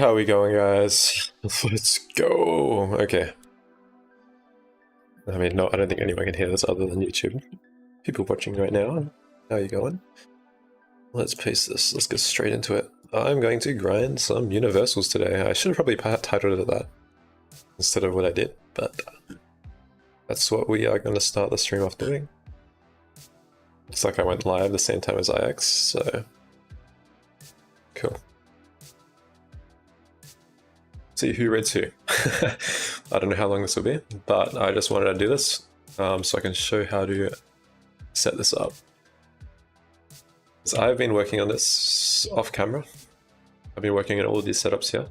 How are we going, guys? Let's go. Okay. I mean, no, I don't think anyone can hear this other than YouTube. People watching right now, how are you going? Let's paste this. Let's get straight into it. I'm going to grind some universals today. I should have probably titled it that instead of what I did, but that's what we are going to start the stream off doing. Looks like I went live the same time as IX, so cool. See who reads who. I don't know how long this will be, but I just wanted to do this so I can show how to set this up. So I've been working on this off camera. I've been working on all of these setups here.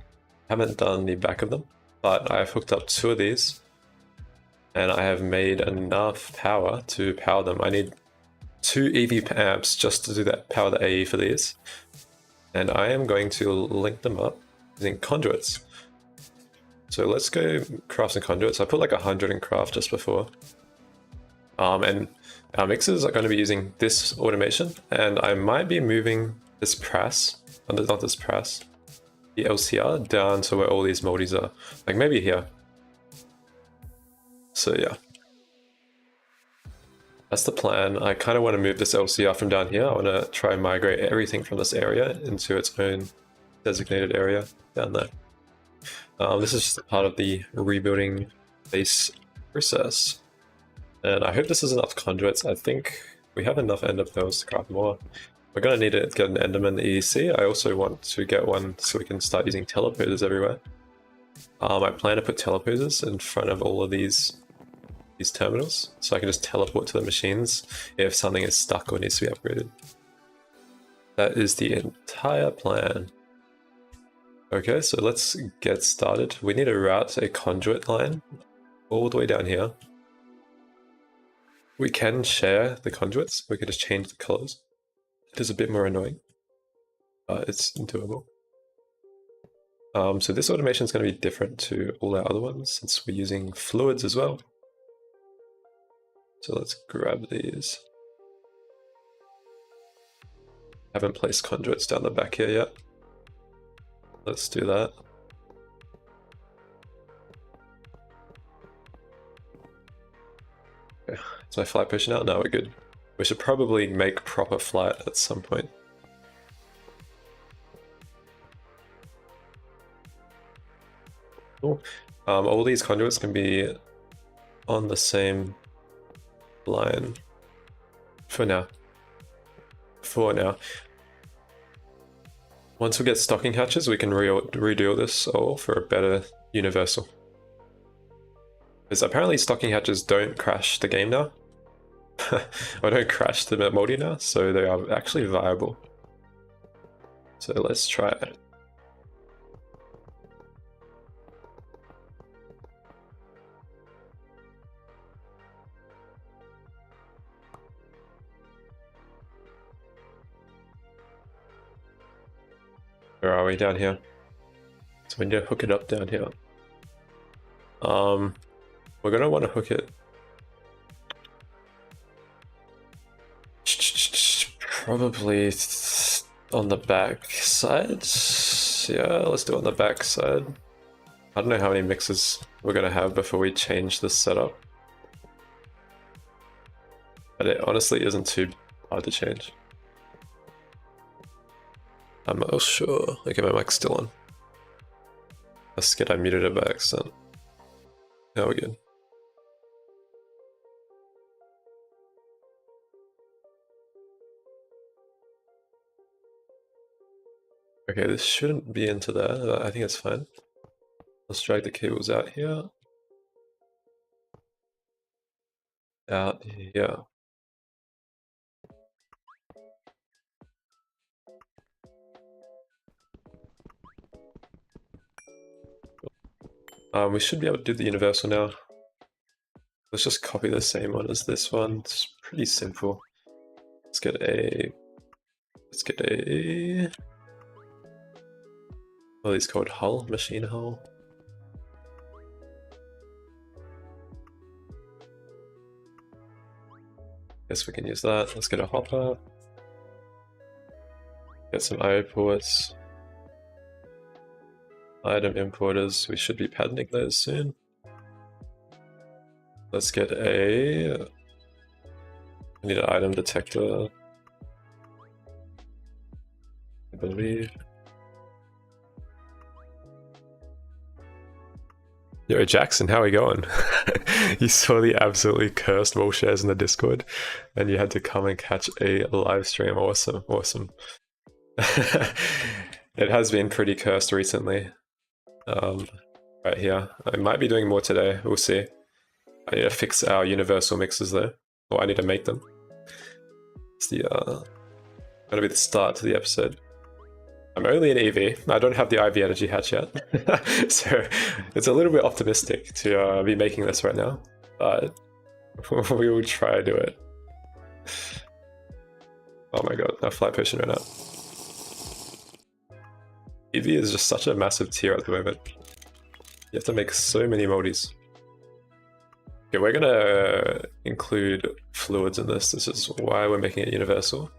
I haven't done the back of them, but I've hooked up 2 of these and I have made enough power to power them. I need 2 EV amps just to do that, power the AE for these. And I am going to link them up using conduits. So let's go craft some conduits. I put like 100 in craft just before. And our mixers are going to be using this automation, and I might be moving this press, not this press, the LCR down to where all these moldies are, like maybe here. So yeah, that's the plan. I kind of want to move this LCR from down here. I want to try and migrate everything from this area into its own designated area down there. This is just part of the rebuilding base process. And I hope this is enough conduits. I think we have enough ender pearls to craft more. We're going to need to get an enderman EEC. I also want to get one so we can start using teleporters everywhere. I plan to put teleporters in front of all of these terminals, so I can just teleport to the machines if something is stuck or needs to be upgraded. That is the entire plan. Okay, so let's get started. We need to route a conduit line all the way down here. We can share the conduits. We can just change the colors. It is a bit more annoying, but it's doable. So this automation is going to be different to all our other ones since we're using fluids as well. So let's grab these. Haven't placed conduits down the back here yet. Let's do that. Okay. Is my flight pushing out? No, we're good. We should probably make proper flight at some point. Cool. All these conduits can be on the same line for now. Once we get stocking hatches, we can redo this all for a better universal. Because apparently stocking hatches don't crash the game now. Or don't crash the moldy now, so they are actually viable. So let's try it. Where are we? Down here. So we need to hook it up down here. We're gonna want to hook it probably on the back side. Yeah, let's do it on the back side. I don't know how many mixes we're gonna have before we change this setup, but it honestly isn't too hard to change. I'm not sure. Okay, my mic's still on. That's good, I muted it by accident. Now we're good. Okay, this shouldn't be into there. I think it's fine. Let's drag the cables out here. Out here. We should be able to do the universal now. Let's just copy the same one as this one. It's pretty simple. Let's get a what are these called? Hull? Machine hull? Guess we can use that. Let's get a hopper. Get some IO ports. Item importers, we should be patenting those soon. Let's get I need an item detector, I believe. Yo, Jackson, how are we going? You saw the absolutely cursed wall shares in the Discord, and you had to come and catch a live stream. Awesome, awesome. It has been pretty cursed recently. Right here. I might be doing more today, we'll see. I need to fix our universal mixes though. Or I need to make them. It's the gonna be the start to the episode. I'm only an EV. I don't have the IV energy hatch yet. So it's a little bit optimistic to be making this right now. But we will try to do it. Oh my god, our flight potion ran out. EV is just such a massive tier at the moment. You have to make so many moldies. Okay, we're gonna include fluids in this. This is why we're making it universal.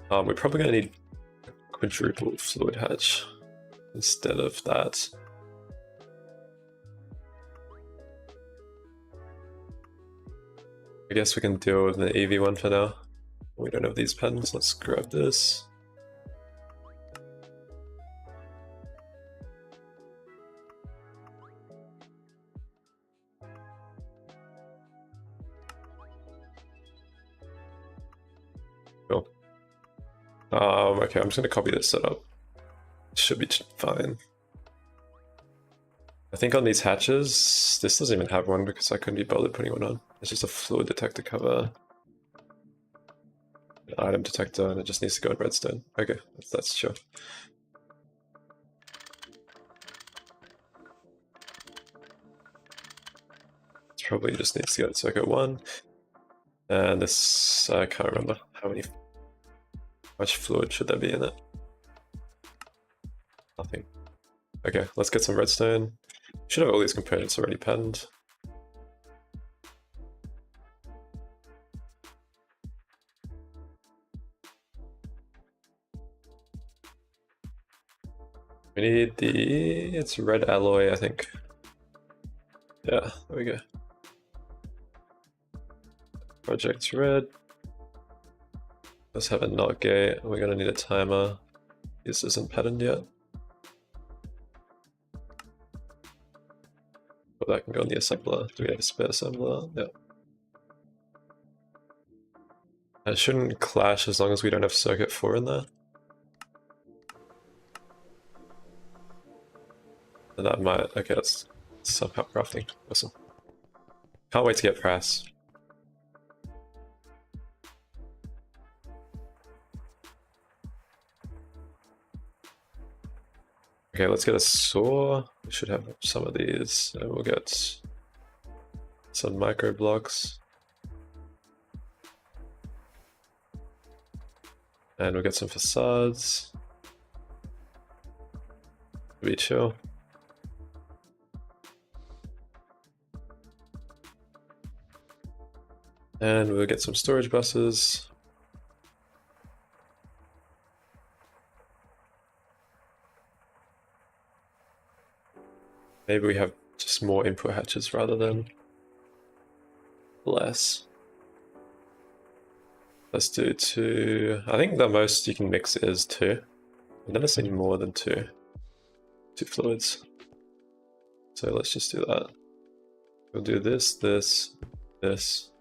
We're probably gonna need quadruple fluid hatch instead of that. I guess we can deal with the EV one for now. We don't have these pens. Let's grab this. Cool. Okay, I'm just gonna copy this setup. Should be fine. I think on these hatches, this doesn't even have one because I couldn't be bothered putting one on. It's just a fluid detector cover, an item detector, and it just needs to go in redstone. Okay, that's sure. It probably just needs to go to circuit 1. And this, I can't remember how much fluid should there be in it. Nothing. Okay, let's get some redstone. Should have all these components already penned. We need it's red alloy, I think. Yeah, there we go. Project's red. Let's have a NOT gate. We're gonna need a timer. This isn't patterned yet. But that can go in the assembler. Do we have a spare assembler? Yeah. It shouldn't clash as long as we don't have circuit 4 in there. And that might, okay, that's somehow crafting. Awesome. Can't wait to get press. Okay, let's get a saw. We should have some of these. And we'll get some micro blocks. And we'll get some facades. Be chill. And we'll get some storage buses. Maybe we have just more input hatches rather than less. Let's do 2. I think the most you can mix is 2. I've never seen more than 2 fluids. So let's just do that. We'll do this, this, this.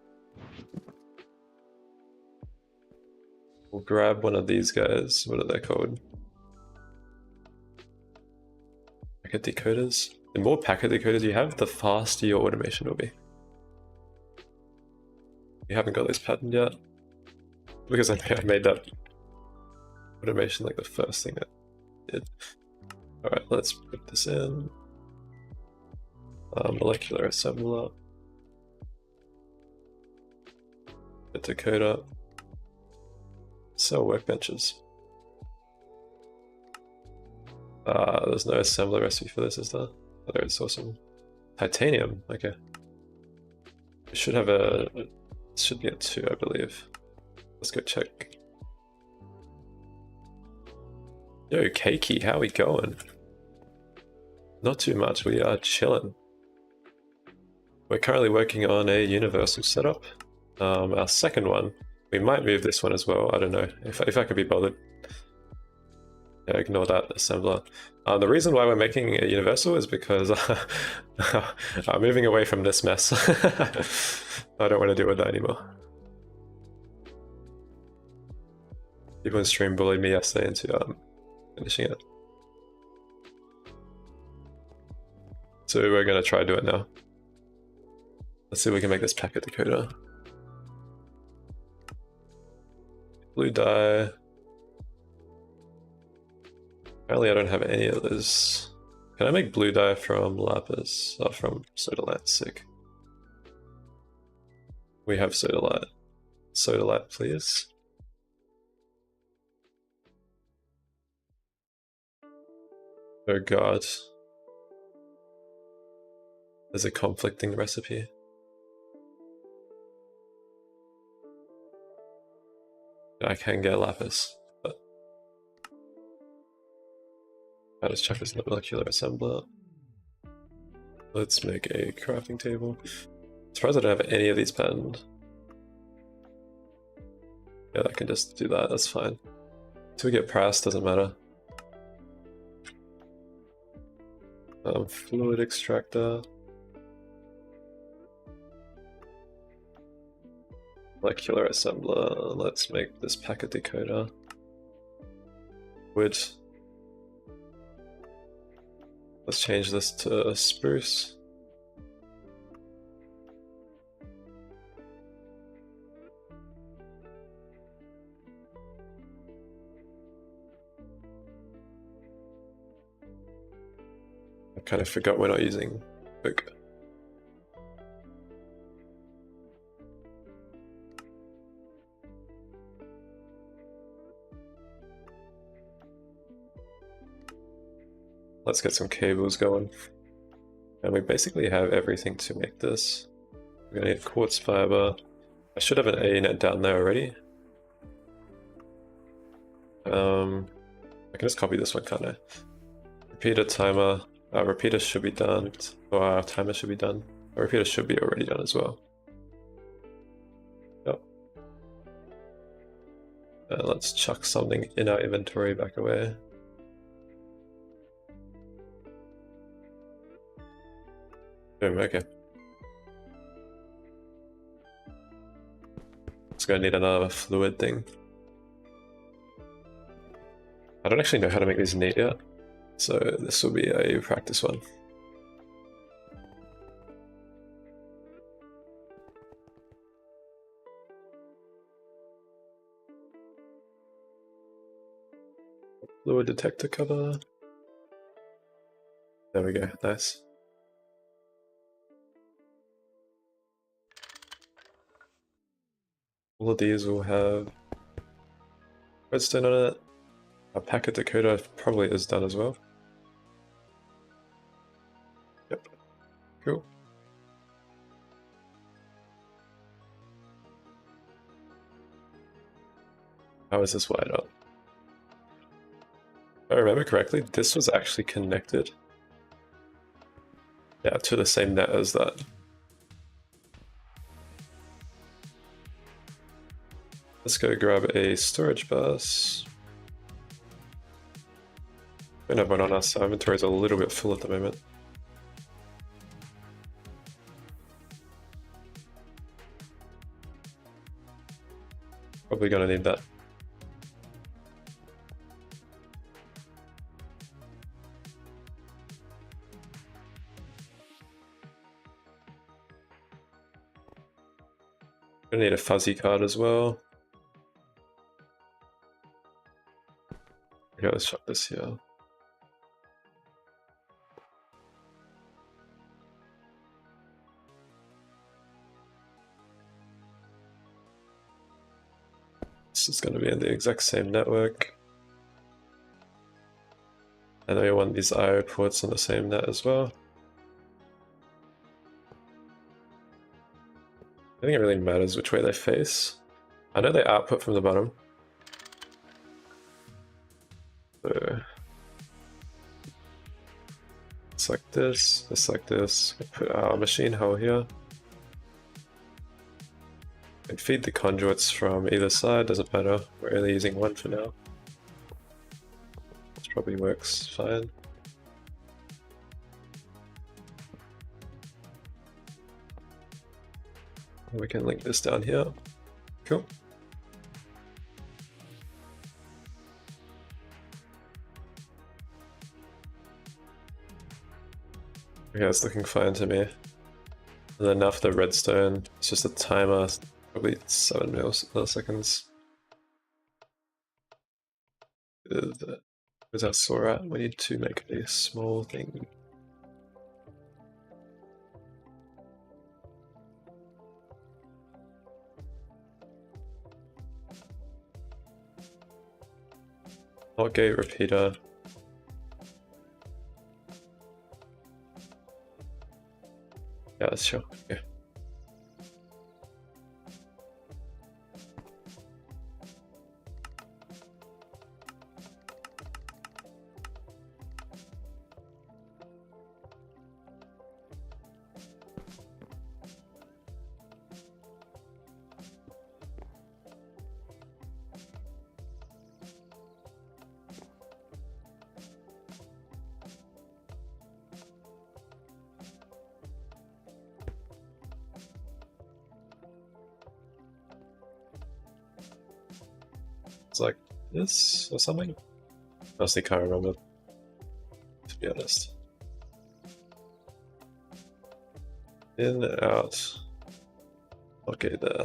We'll grab one of these guys. What are they called? Packet decoders. The more packet decoders you have, the faster your automation will be. We haven't got this patterned yet. Because I made that automation like the first thing I did. Alright, let's put this in. Molecular assembler. Get decoder. Sell workbenches. There's no assembler recipe for this, is there? Oh, there is awesome. Titanium, okay. We should have it should be a 2, I believe. Let's go check. Yo, Keiki, how we going? Not too much, we are chilling. We're currently working on a universal setup. Our second one, we might move this one as well, I don't know, if I could be bothered. Yeah, ignore that assembler. The reason why we're making a universal is because I'm moving away from this mess. I don't want to deal with that anymore. People in stream bullied me yesterday into finishing it. So we're gonna try to do it now. Let's see if we can make this packet decoder. Blue dye. Apparently I don't have any of those. Can I make blue dye from lapis? Oh, from sodalite, sick. We have sodalite. Sodalite, please. Oh god. There's a conflicting recipe. I can get lapis, but I just check this molecular assembler. Let's make a crafting table. Surprised I don't have any of these patterned. Yeah, I can just do that, that's fine. Until we get pressed, doesn't matter. Fluid extractor. Molecular assembler. Let's make this packet decoder. Wood. Let's change this to spruce. I kind of forgot we're not using book. Let's get some cables going. And we basically have everything to make this. We're gonna need quartz fiber. I should have an A net down there already. I can just copy this one, can't I? Repeater timer. Our repeater should be done, or our timer should be done. Our repeater should be already done as well. Yep. Let's chuck something in our inventory back away. Boom, okay. It's gonna need another fluid thing. I don't actually know how to make these neat yet, so this will be a practice one. Fluid detector cover. There we go, nice. All of these will have redstone on it. Our packet decoder probably is done as well. Yep, cool. How is this wired up? If I remember correctly, this was actually connected. Yeah, to the same net as that. Let's go grab a storage bus. We don't have one on us, our inventory is a little bit full at the moment. Probably gonna need that. Gonna need a fuzzy card as well. Okay, let's chuck this here. This is going to be in the exact same network. And then we want these IO ports on the same net as well. I think it really matters which way they face. I know they output from the bottom. So It's like this, just like this. Put our machine hull here. And feed the conduits from either side, doesn't matter. We're only using one for now. This probably works fine. We can link this down here. Cool. Okay, it's looking fine to me. And then now for the redstone, it's just a timer, probably 7 milliseconds. Where's our saw at? We need to make a small thing. Hot gate repeater. Yeah, that's sure. Yeah. It's like this or something? Honestly can't remember, to be honest. In, out. Okay, there.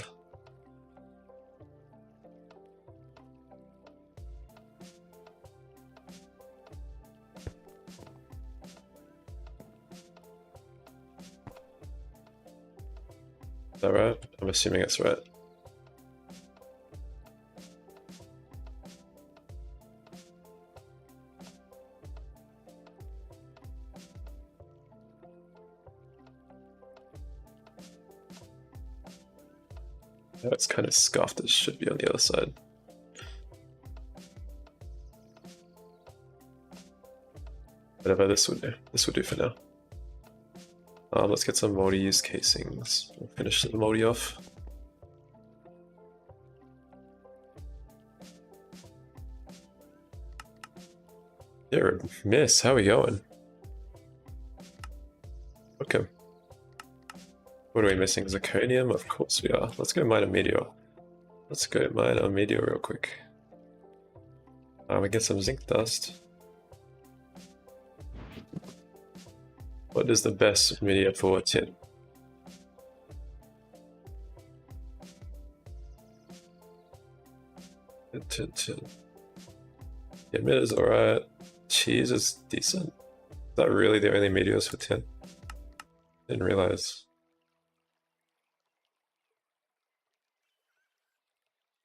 Is that right? I'm assuming it's right. No, it's kind of scuffed, it should be on the other side. Whatever, this would do for now. Let's get some multi-use casings. We'll finish the multi off. Yeah, miss, how are we going? Okay. What are we missing? Zirconium? Of course we are. Let's go mine a meteor. Let's go mine a meteor real quick. We get some zinc dust. What is the best meteor for tin? Tin. The emitter is alright. Cheese is decent. Is that really the only meteors for tin? Didn't realize.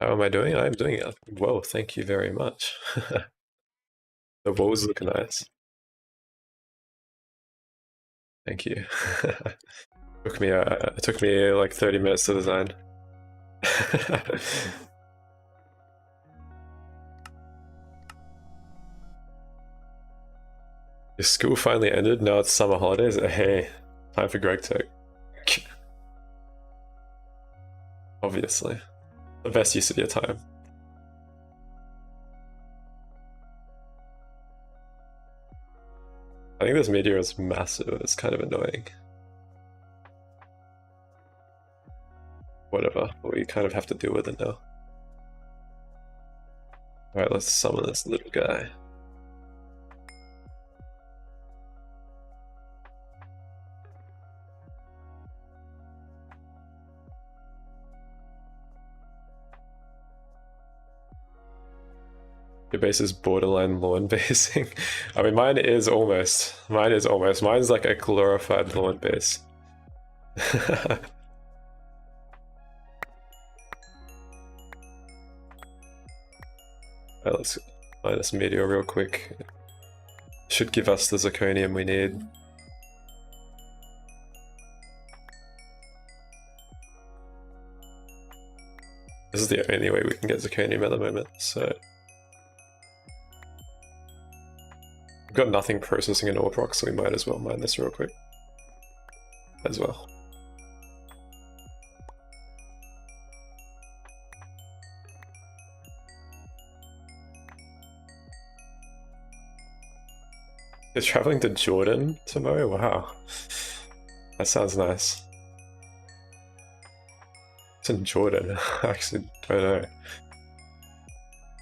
How am I doing? I'm doing it well, thank you very much. The walls look nice. Thank you. It took me like 30 minutes to design. Your school finally ended, now it's summer holidays. Hey, time for Greg Tech. Obviously. The best use of your time. I think this meteor is massive, it's kind of annoying. Whatever, we kind of have to deal with it now. Alright, let's summon this little guy. Your base is borderline lawn basing. I mean, mine is almost. Mine's like a glorified lawn base. Alright, let's find this meteor real quick. Should give us the zirconium we need. This is the only way we can get zirconium at the moment, so... We've got nothing processing an ore proc, so we might as well mine this real quick as well. You're traveling to Jordan tomorrow? Wow. That sounds nice. It's in Jordan. I actually don't know.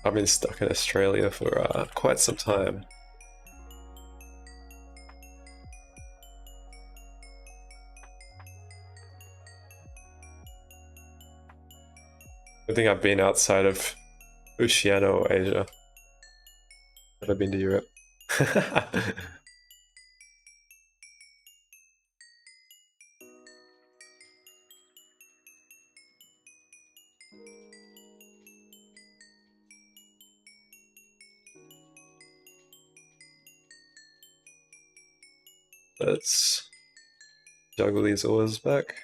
I've been stuck in Australia for quite some time. I think I've been outside of Oceania or Asia. Never been to Europe. Let's juggle these ores back.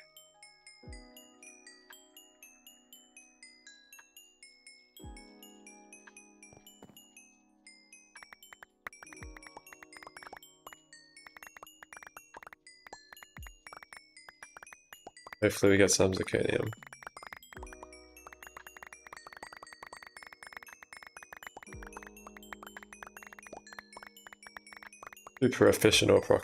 Hopefully we get some zirconium. Super efficient ore proc.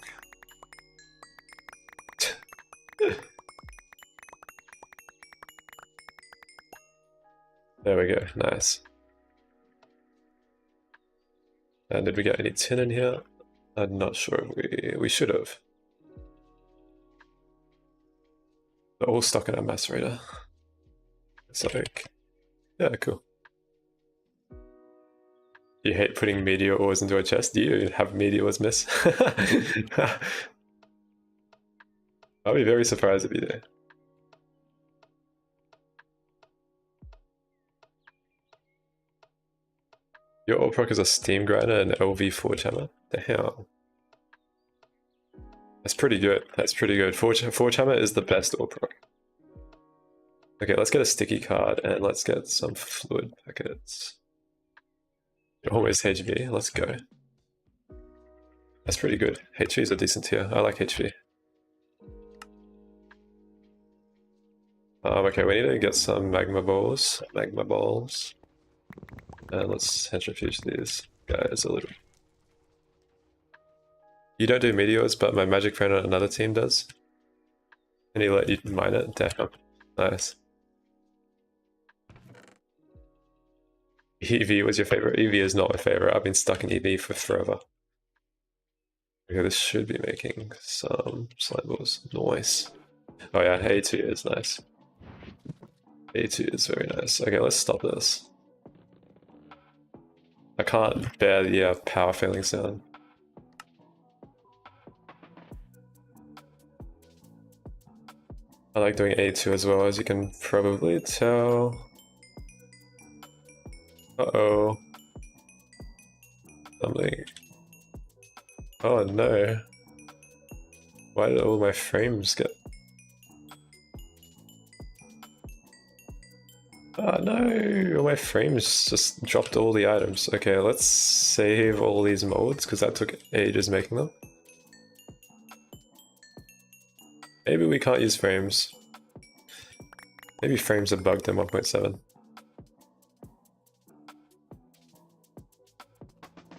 There we go, nice. And did we get any tin in here? I'm not sure if we should have. They're all stuck in our macerator. So, yeah, cool. You hate putting meteor ores into a chest? Do you have meteors miss? I'll be very surprised if you do. Your ore proc is a steam grinder and LV forge hammer. The hell? That's pretty good. That's pretty good. Forge hammer is the best ore proc. Okay, let's get a sticky card and let's get some fluid packets. Always HV. Let's go. That's pretty good. HV is a decent tier. I like HV. Okay, we need to get some magma balls. And let's centrifuge these guys a little. You don't do meteors, but my magic friend on another team does. And he let you mine it? Damn. Nice. EV was your favorite? EV is not my favorite. I've been stuck in EV for forever. Okay, this should be making some slime balls. Nice. Oh yeah, A2 is nice. A2 is very nice. Okay, let's stop this. I can't bear the power failing sound. I like doing A2 as well, as you can probably tell. Uh-oh. Something. Oh no. Why did all my frames get... Oh no, all my frames just dropped all the items. Okay, let's save all these molds, because that took ages making them. Maybe we can't use frames. Maybe frames are bugged in 1.7.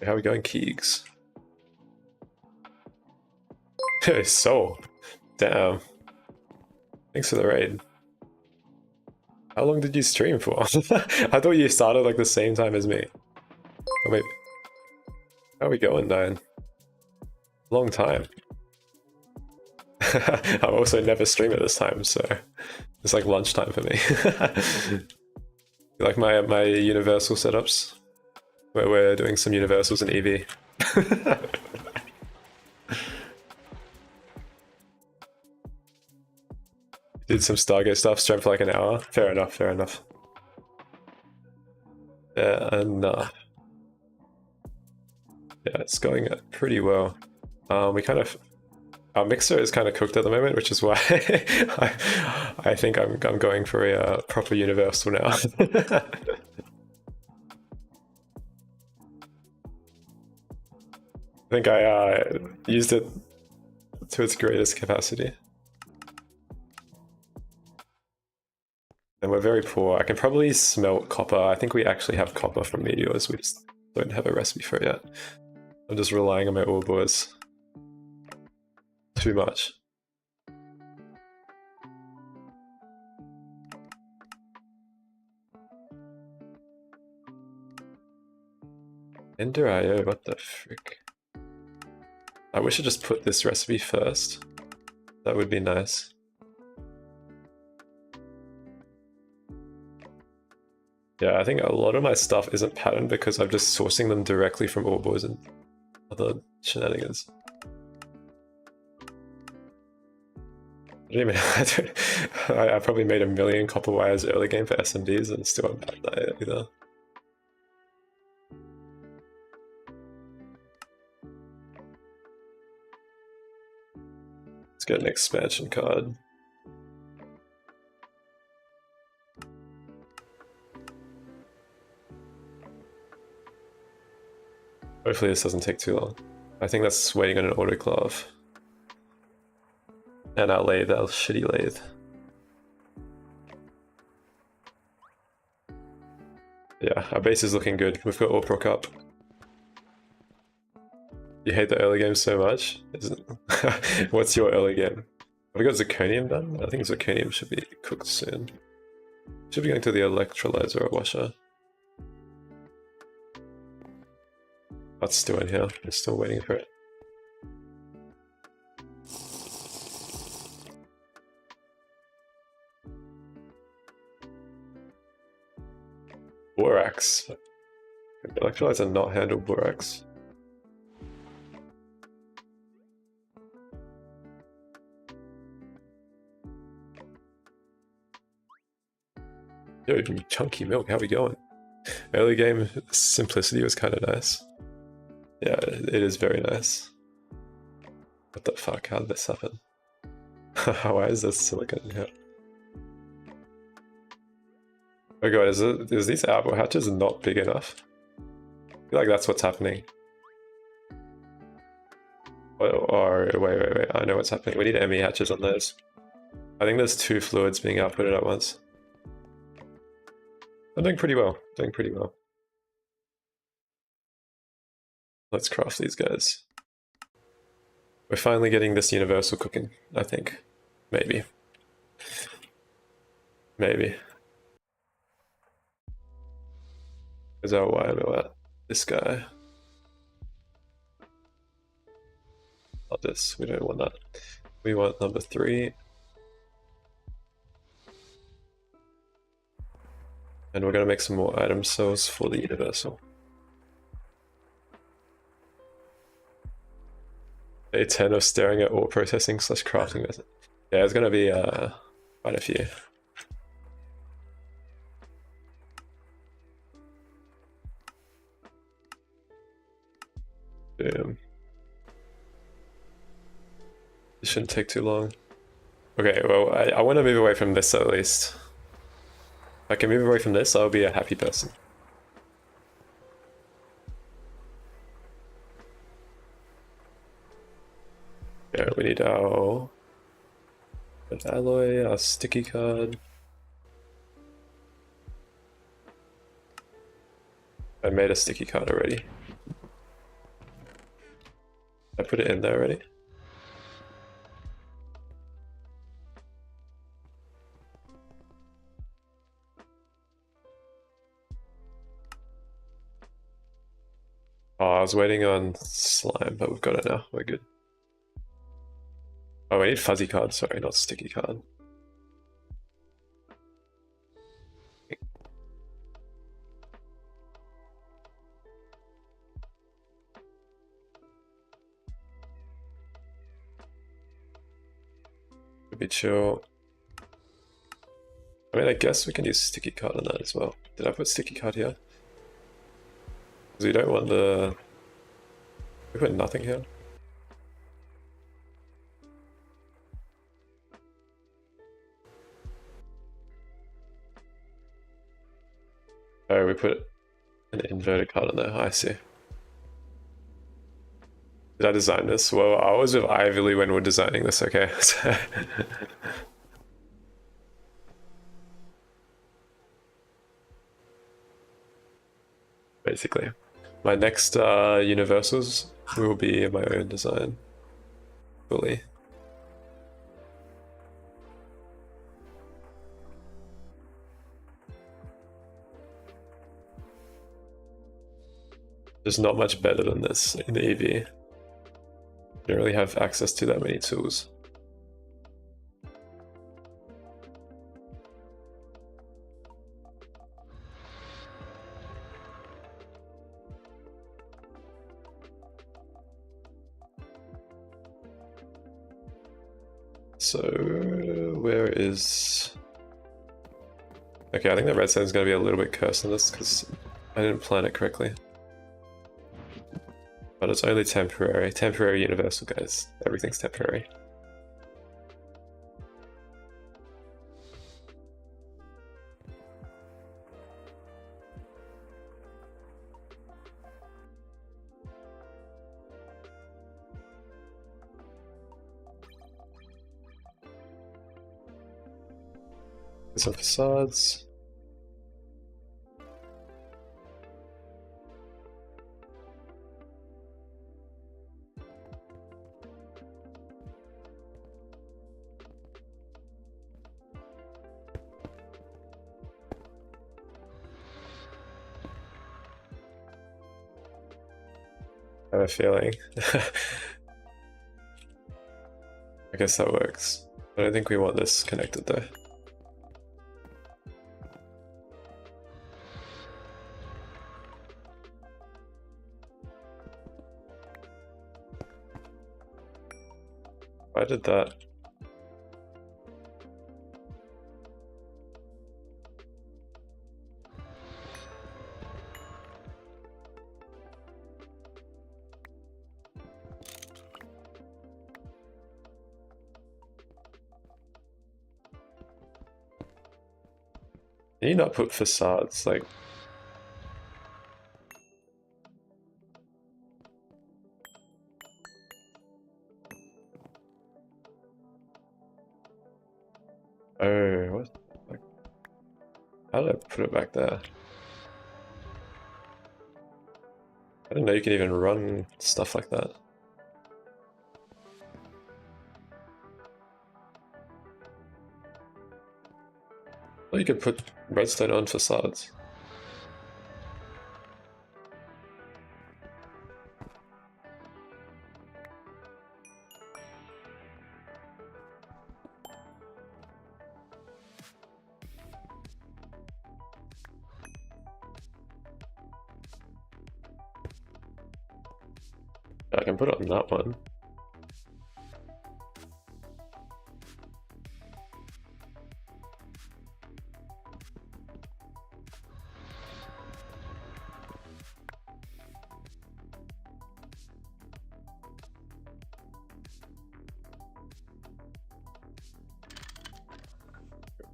How are we going, Keegs? Hey, Soul. Damn. Thanks for the raid. How long did you stream for? I thought you started like the same time as me. Oh wait. How are we going, Diane? Long time. I also never stream at this time, so it's like lunchtime for me. You like my universal setups? Where we're doing some universals in EV. Did some Stargate stuff, streamed for like an hour. Fair enough, fair enough. Fair enough. Yeah, it's going pretty well. We kind of... Our mixer is kind of cooked at the moment, which is why I think I'm going for a proper universal now. I think I used it to its greatest capacity. And we're very poor. I can probably smelt copper. I think we actually have copper from meteors. We just don't have a recipe for it yet. I'm just relying on my ore bores. Too much. Ender IO, what the frick? I wish I just put this recipe first. That would be nice. Yeah, I think a lot of my stuff isn't patterned because I'm just sourcing them directly from ore bores and other shenanigans. I didn't even. I probably made 1 million copper wires early game for SMDs and still haven't patterned that either. Let's get an expansion card. Hopefully this doesn't take too long. I think that's waiting on an autoclave. And our lathe, our shitty lathe. Yeah, our base is looking good. We've got ore proc up. You hate the early game so much? What's your early game? Have we got zirconium done? I think zirconium should be cooked soon. Should be going to the electrolyzer or washer. That's still in here. We're still waiting for it. Borax. Can the electrolyzer not handle borax? Yo, chunky milk, how we going? Early game simplicity was kind of nice. Yeah, it is very nice. What the fuck, how did this happen? Why is there silicon in here? Oh god, is these apple hatches not big enough? I feel like that's what's happening. Or wait, I know what's happening. We need ME hatches on those. I think there's 2 fluids being outputted at once. I'm doing pretty well, Let's craft these guys. We're finally getting this universal cooking, I think. Maybe. Maybe. Where's our wire mill at? This guy. Not this, we don't want that. We want number 3. And we're gonna make some more item cells for the universal. Day 10 of staring at ore processing / crafting. Yeah, there's gonna be quite a few. Boom. It shouldn't take too long. Okay, well, I want to move away from this at least. If I can move away from this, I'll be a happy person. Yeah, we need our alloy, our sticky card. I made a sticky card already. I put it in there already. Oh, I was waiting on slime, but we've got it now. We're good. Oh, we need fuzzy card. Sorry, not sticky card. Could be chill. I mean, I guess we can use sticky card on that as well. Did I put sticky card here? Because we don't want the... We put nothing here. Oh, we put an inverted card on there. I see. Did I design this? Well, I was with Ivy when we're designing this, okay? Basically. My next universals will be my own design. Fully. There's not much better than this in the EV. You don't really have access to that many tools. So, where is... Okay, I think the redstone is going to be a little bit cursed on this because I didn't plan it correctly. But it's only temporary. Temporary universal, guys. Everything's temporary. Some facades. I have a feeling. I guess that works. I don't think we want this connected though. I did that. Can you not put facades like... Oh, what? Like, how did I put it back there? I didn't know you could even run stuff like that. Well, you could put redstone on facades. I can put it on that one.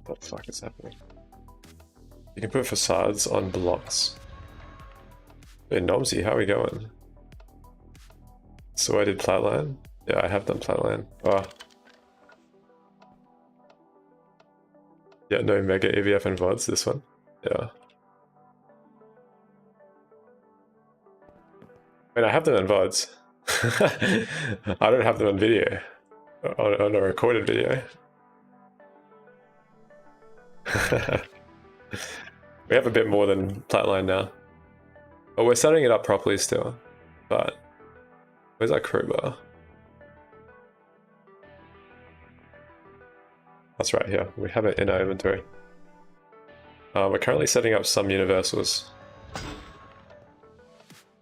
What the fuck is happening? You can put facades on blocks. Hey, Nomsy, how are we going? So I did Platline? Yeah, I have done Platline. Oh. Yeah, no Mega EVF and VODs, this one. Yeah. I mean, I have them in VODs. I don't have them on video. On a recorded video. We have a bit more than Platline now. But we're setting it up properly still. But where's our crowbar? That's right here. We have it in our inventory. We're currently setting up some universals.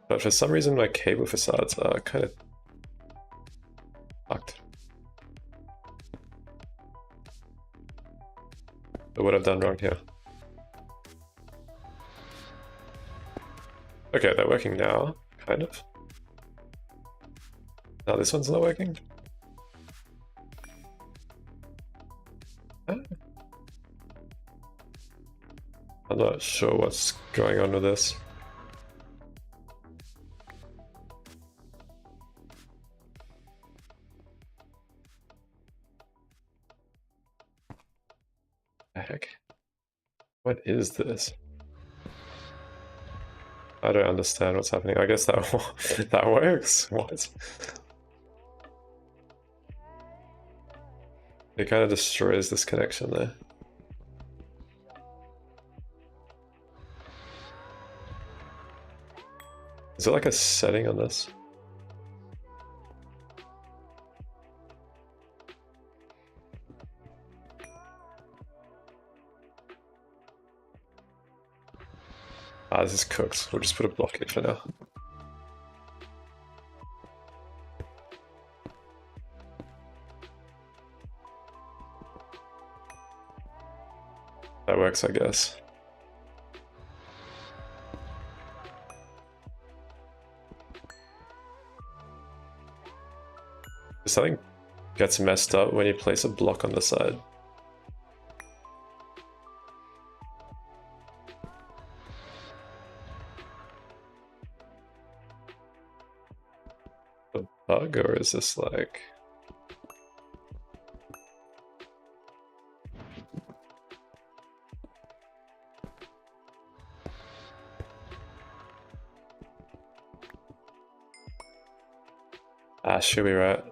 But for some reason my cable facades are kind of fucked. So what I've done wrong here. Okay, they're working now, kind of. Now this one's not working. I'm not sure what's going on with this. heck? What is this? I don't understand what's happening. I guess that that works. What? It kind of destroys this connection there. Is there like a setting on this? Ah, this is cooked. We'll just put a block in for now. That works, I guess. Something gets messed up when you place a block on the side. A bug, or is this like... Ah, should be right.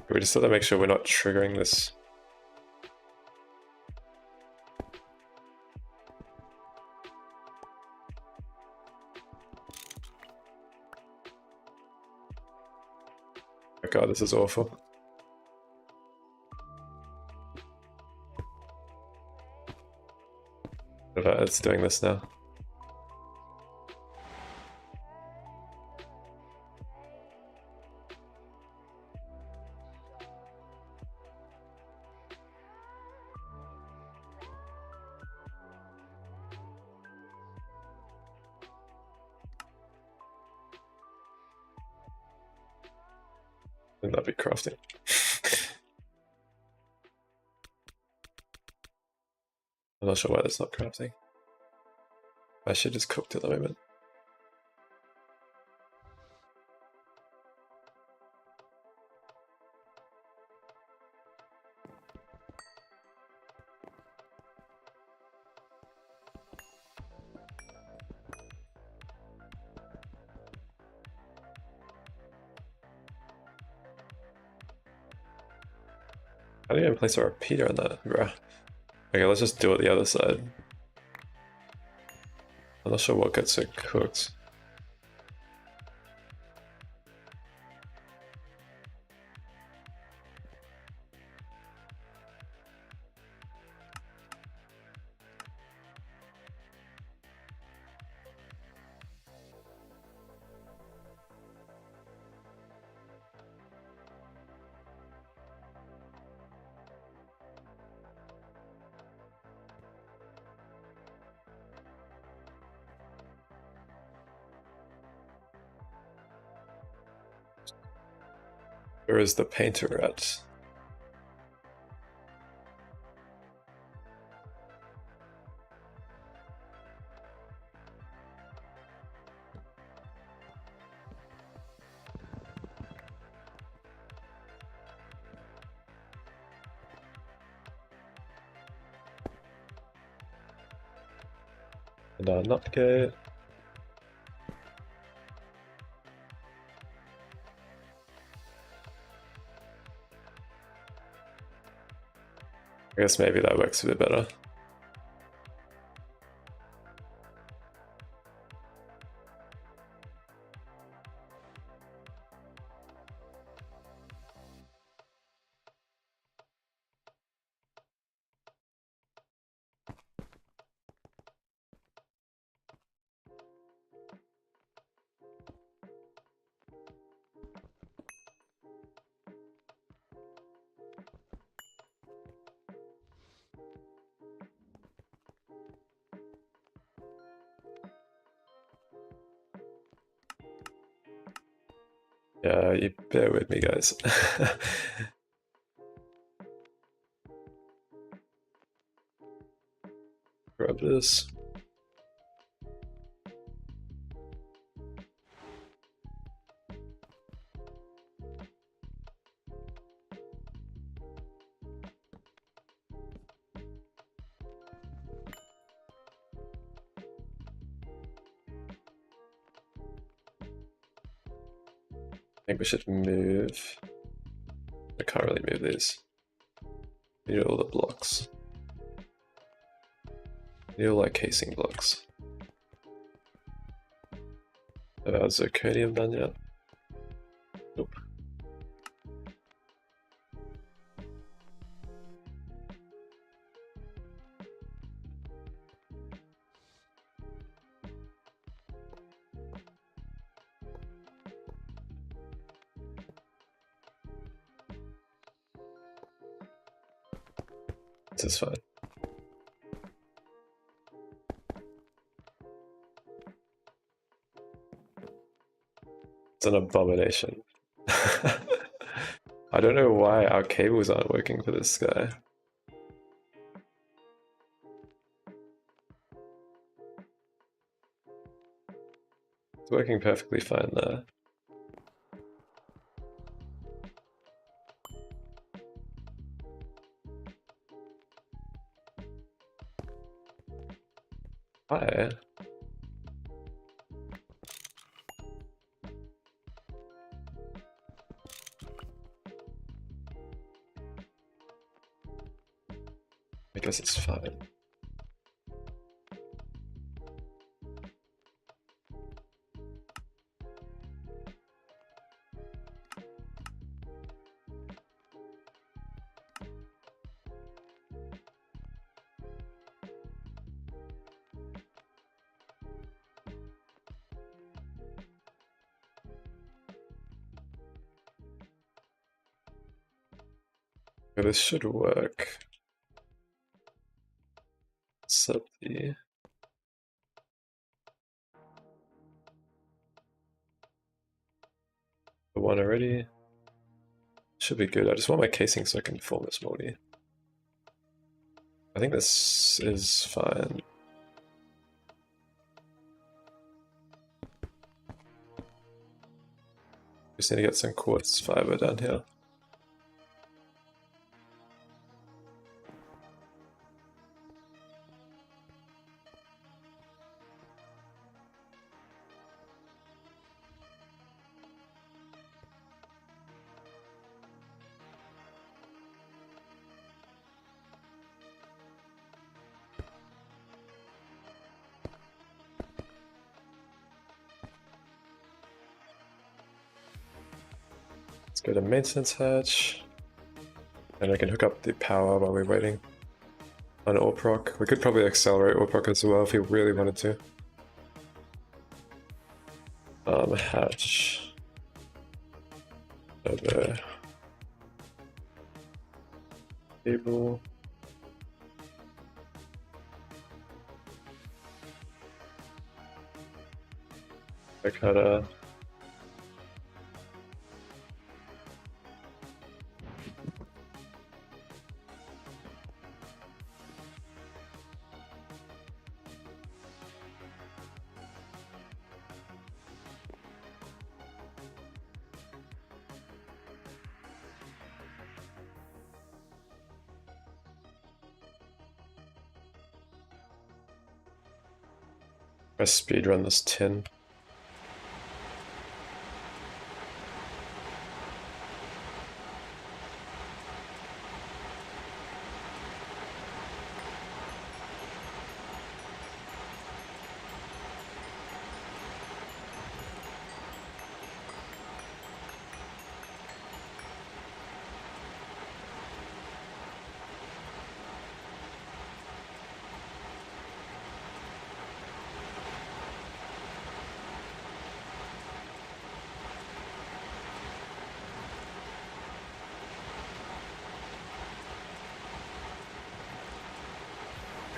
We just have to make sure we're not triggering this. Oh god, this is awful. It's doing this now. Wouldn't that be crafting? I'm not sure why that's not crafting. I should just cooked at the moment. I didn't even place a repeater on that, bruh. Okay, let's just do it the other side. I'm not sure what gets it cooked. Where is the painter at? And not gate. I guess maybe that works a bit better. Yeah, you bear with me, guys. Grab this. think we should move. I can't really move these. Need all the blocks. Need all like casing blocks. Have our zirconium done yet? Nope. This is fine. It's an abomination. I don't know why our cables aren't working for this guy. It's working perfectly fine there. Why? I guess it's fine. This should work. Set the one already. Should be good. I just want my casing so I can form this moldy. I think this is fine. Just need to get some quartz fiber down here. Let's go to maintenance hatch. And I can hook up the power while we're waiting on Orproc. We could probably accelerate Orproc as well if we really wanted to. Hatch. Over. Cable. Cutter. I speedrun this tin.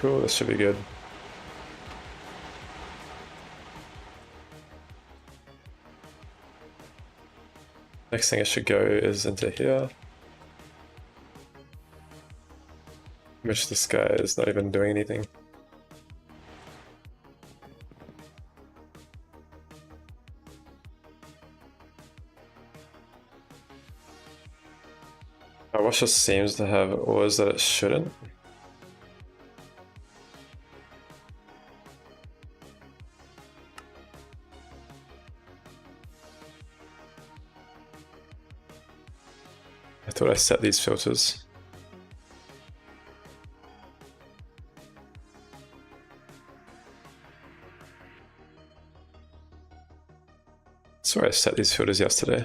Cool, this should be good. Next thing I should go is into here. Which this guy is not even doing anything. Our washer seems to have ores that it shouldn't. I thought I set these filters. Sorry, I set these filters yesterday.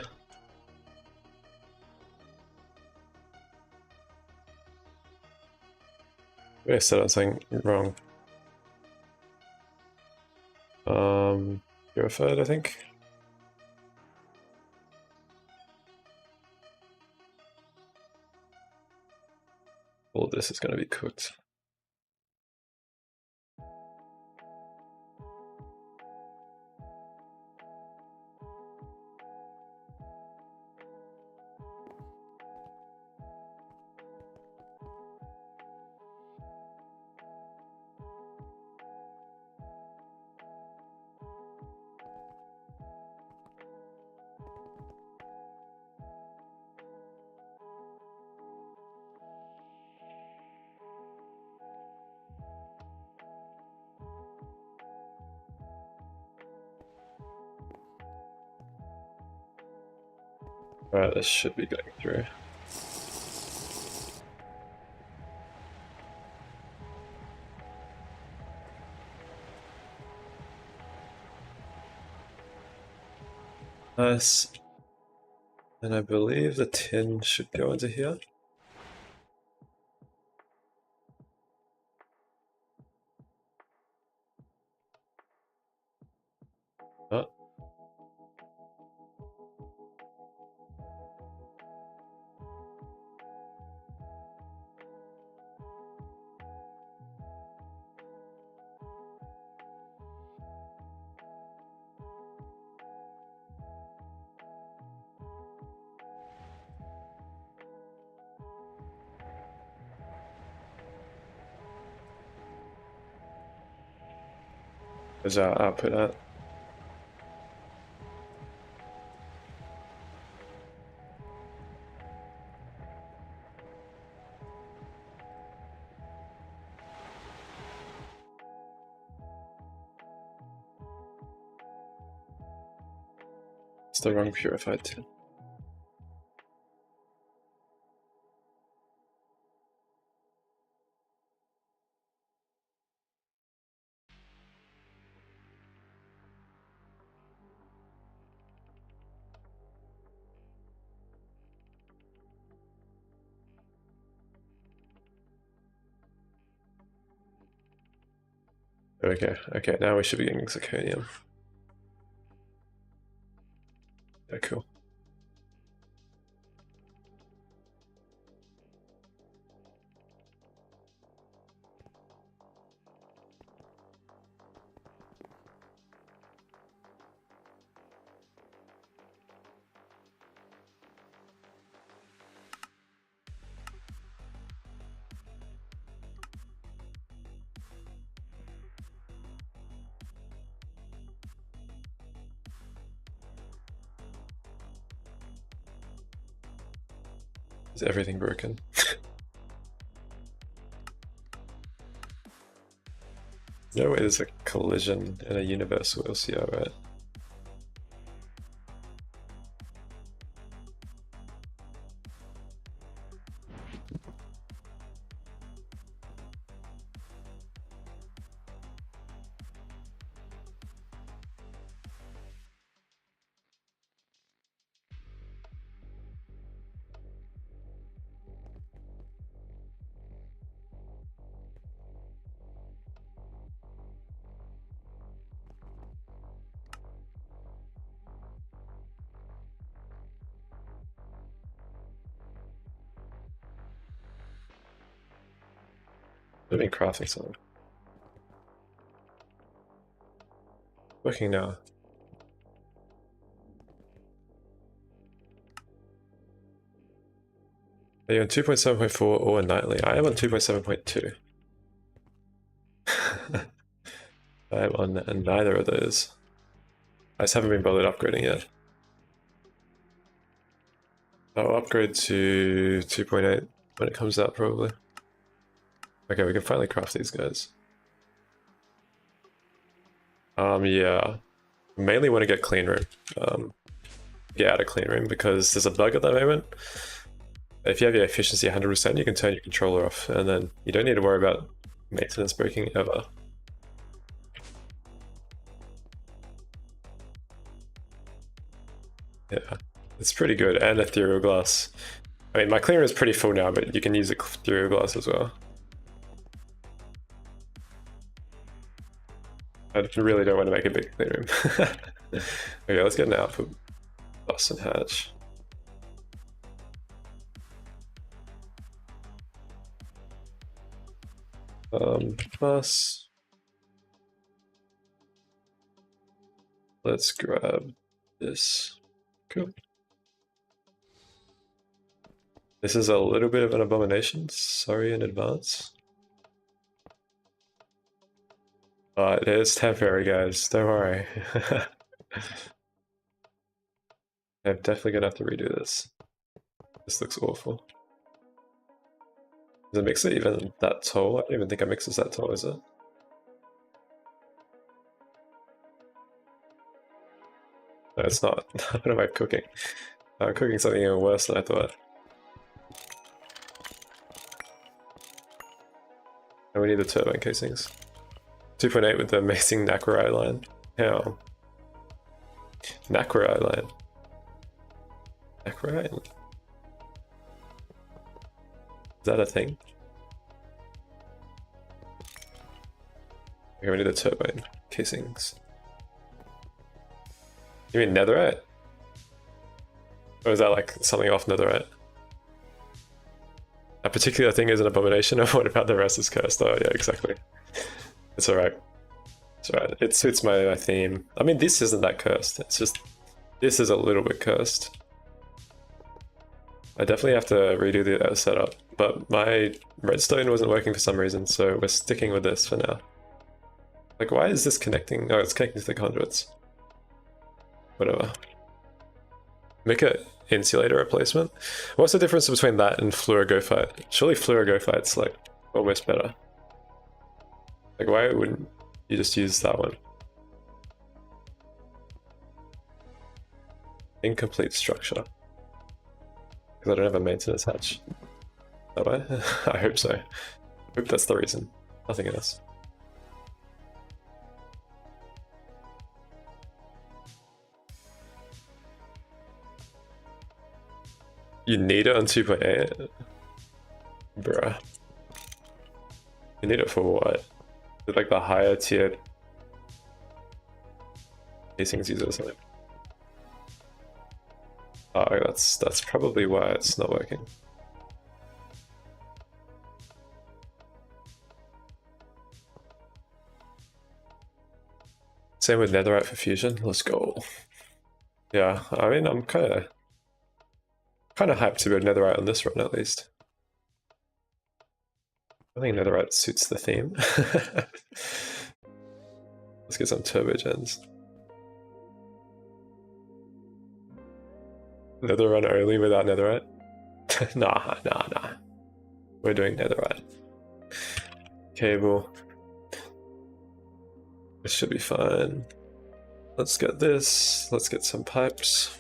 Maybe I set on something wrong. Purified, I think. All of this is going to be cooked. Alright, this should be going through. Nice. And I believe the tin should go into here. Oh. There's our output at. It's the wrong purified tin. Okay, now we should be getting zirconium. Yeah, cool. Is everything broken? No way there's a collision in a universal LCR, right? I've been crafting something. Working now. Are you on 2.7.4 or nightly? I am on 2.7.2. I am on neither of those. I just haven't been bothered upgrading yet. I'll upgrade to 2.8 when it comes out, probably. Okay, we can finally craft these guys. Yeah. Mainly want to get clean room. Get out of clean room because there's a bug at the moment If you have your efficiency 100%, you can turn your controller off, and then you don't need to worry about maintenance breaking ever. Yeah, it's pretty good, and ethereal glass. I mean, my cleaner is pretty full now, but you can use ethereal glass as well. I really don't want to make a big clean room. Okay, let's get an output bus and hatch. Bus. Let's grab this. Cool. This is a little bit of an abomination. Sorry in advance. But it is temporary, guys. Don't worry. I'm definitely gonna have to redo this. This looks awful. Is the mixer even that tall? I don't even think a mixer's that tall, is it? No, it's not. What am I cooking? I'm cooking something even worse than I thought. And we need the turbine casings. 2.8 with the amazing Nacquarai line. How? Nacquarai line. Nacquarai? Is that a thing? Okay, we need the turbine casings. You mean netherite? Or is that like something off netherite? A particular thing is an abomination, or what about the rest is cursed? Oh yeah, exactly. It's alright. It's alright. It suits my theme. I mean, this isn't that cursed. It's just, this is a little bit cursed. I definitely have to redo the setup, but my redstone wasn't working for some reason, so we're sticking with this for now. Like, why is this connecting? Oh, it's connecting to the conduits. Whatever. Make a insulator replacement. What's the difference between that and fluorogophite? Surely fluorogophite's like almost better. Like, why wouldn't you just use that one? Incomplete structure. Because I don't have a maintenance hatch. That way? I hope so. I hope that's the reason. Nothing else. You need it on 2.8? Bruh. You need it for what? Is it like the higher tier casings user or something? Oh, that's probably why it's not working. Same with netherite for fusion. Let's go. Yeah, I mean, I'm kind of hyped to go netherite on this run at least. I think netherite suits the theme. Let's get some turbo gens. Nether run only without netherite? Nah. We're doing netherite. Cable. This should be fine. Let's get this. Let's get some pipes.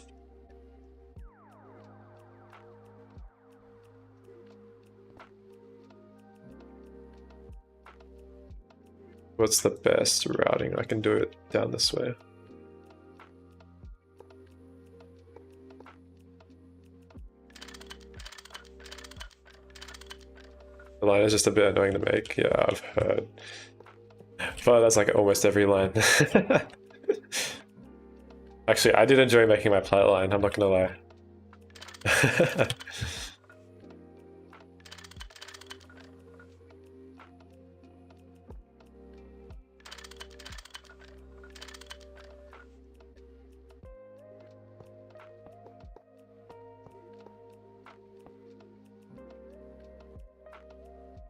What's the best routing? I can do it down this way. The line is just a bit annoying to make. Yeah, I've heard. But that's like almost every line. Actually, I did enjoy making my plat line, I'm not gonna lie.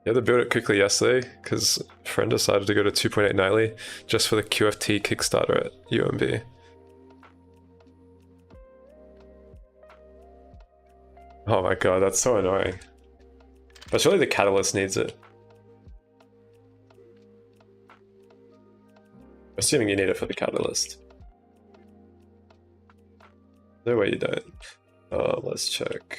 Yeah, they built it quickly yesterday because a friend decided to go to 2.8 nightly just for the QFT Kickstarter at UMB. Oh my god, that's so annoying. But surely the catalyst needs it. Assuming you need it for the catalyst. No way you don't. Let's check.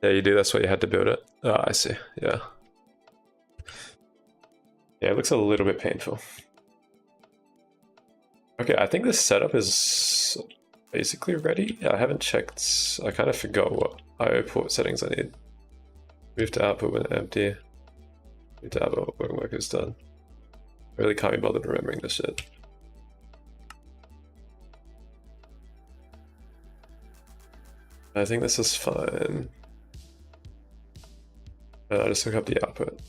Yeah, you do. That's why you had to build it. Oh, I see. Yeah. Yeah, it looks a little bit painful. Okay, I think this setup is basically ready. I haven't checked. I kind of forgot what IO port settings I need. Move to output when empty. Move to output when work is done. I really can't be bothered remembering this shit. I think this is fine. And I just look up the output.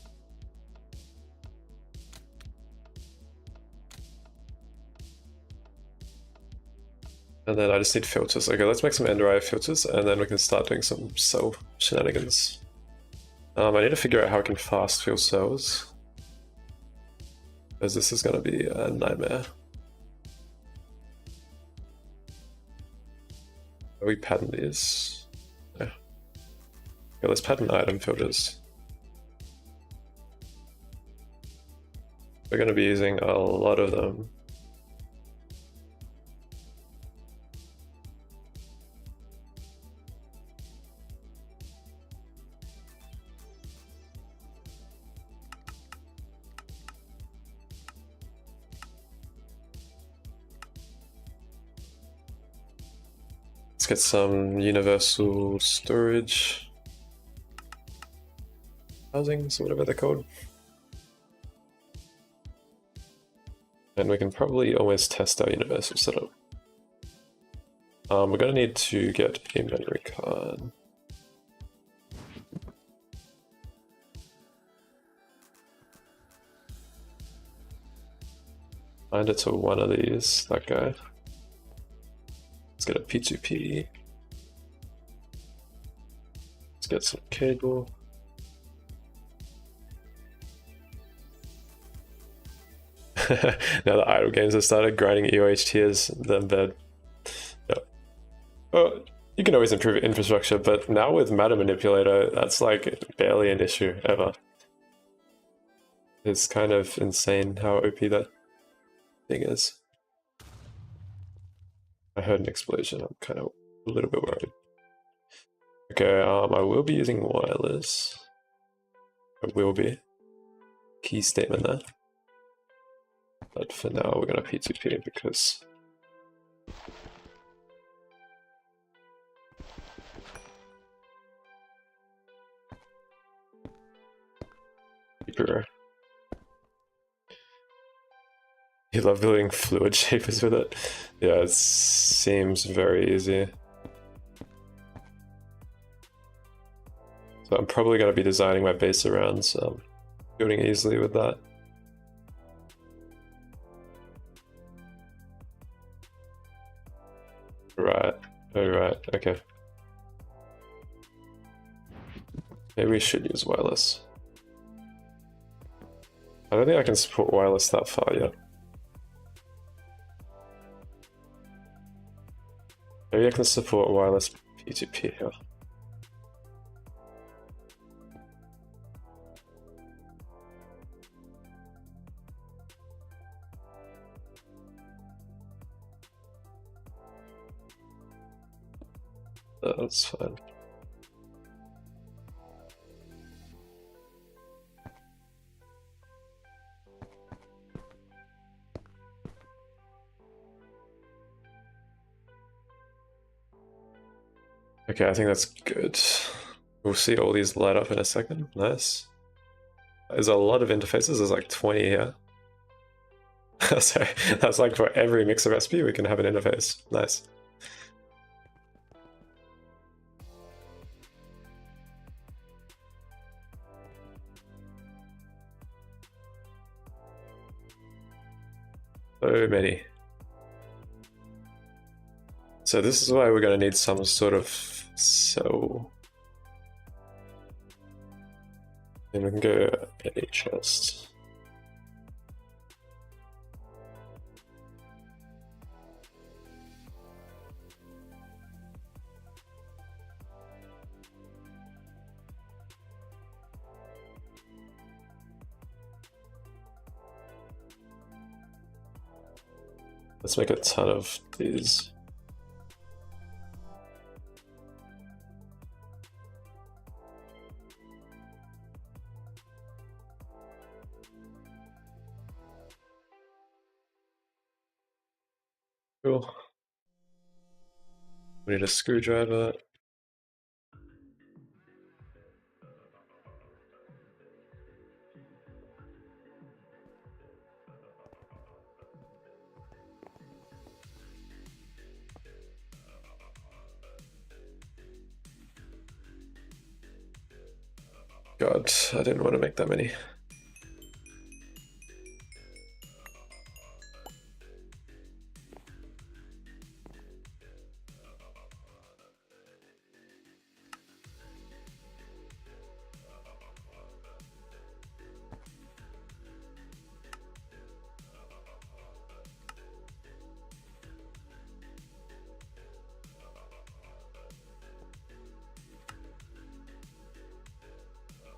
And then I just need filters. Okay, let's make some Ender filters and then we can start doing some cell shenanigans. I need to figure out how I can fast fill cells, because this is going to be a nightmare. We pattern these. Yeah. Okay, let's pattern item filters. We're going to be using a lot of them. Let's get some universal storage housings, whatever they're called. And we can probably always test our universal setup. We're going to need to get a memory card. Find it to one of these, that guy. Let's get a P2P. Let's get some cable. Now the idle games have started grinding EOH tiers, then bed. Yep. Well, you can always improve infrastructure, but now with Matter Manipulator, that's like barely an issue ever. It's kind of insane how OP that thing is. I heard an explosion, I'm kind of a little bit worried. Okay, I will be using wireless. I will be. Key statement there. But for now, we're gonna P2P because cheaper. You love building fluid shapers with it? Yeah, it seems very easy. So I'm probably gonna be designing my base around building easily with that. Right, alright, okay. Maybe we should use wireless. I don't think I can support wireless that far yet. Maybe I can support wireless P2P here. That's fine. Okay, I think that's good. We'll see all these light up in a second. Nice. There's a lot of interfaces, there's like 20 here. So that's like for every mixer recipe we can have an interface. Nice. So many. So this is why we're going to need some sort of cell. And we can go a chest. Let's make a ton of these. Cool. We need a screwdriver. God, I didn't want to make that many.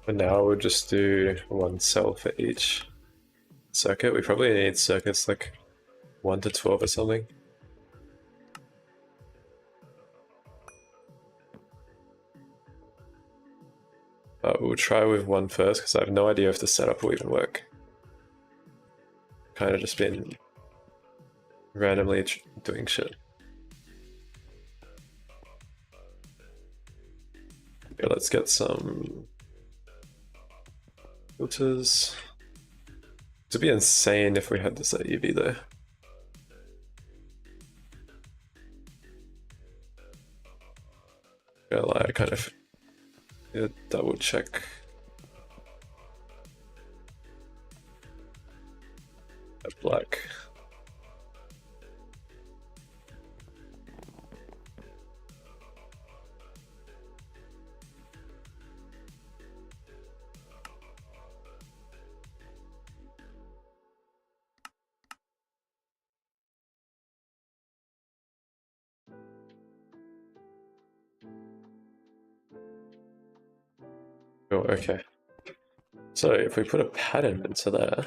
But now we'll just do one cell for each circuit. We probably need circuits like 1 to 12 or something. We'll try with one first because I have no idea if the setup will even work. Kind of just been randomly doing shit. Okay, let's get some filters. It'd be insane if we had this at UV though. Gonna lie, I kind of double check that black. Oh, okay. So if we put a pattern into there,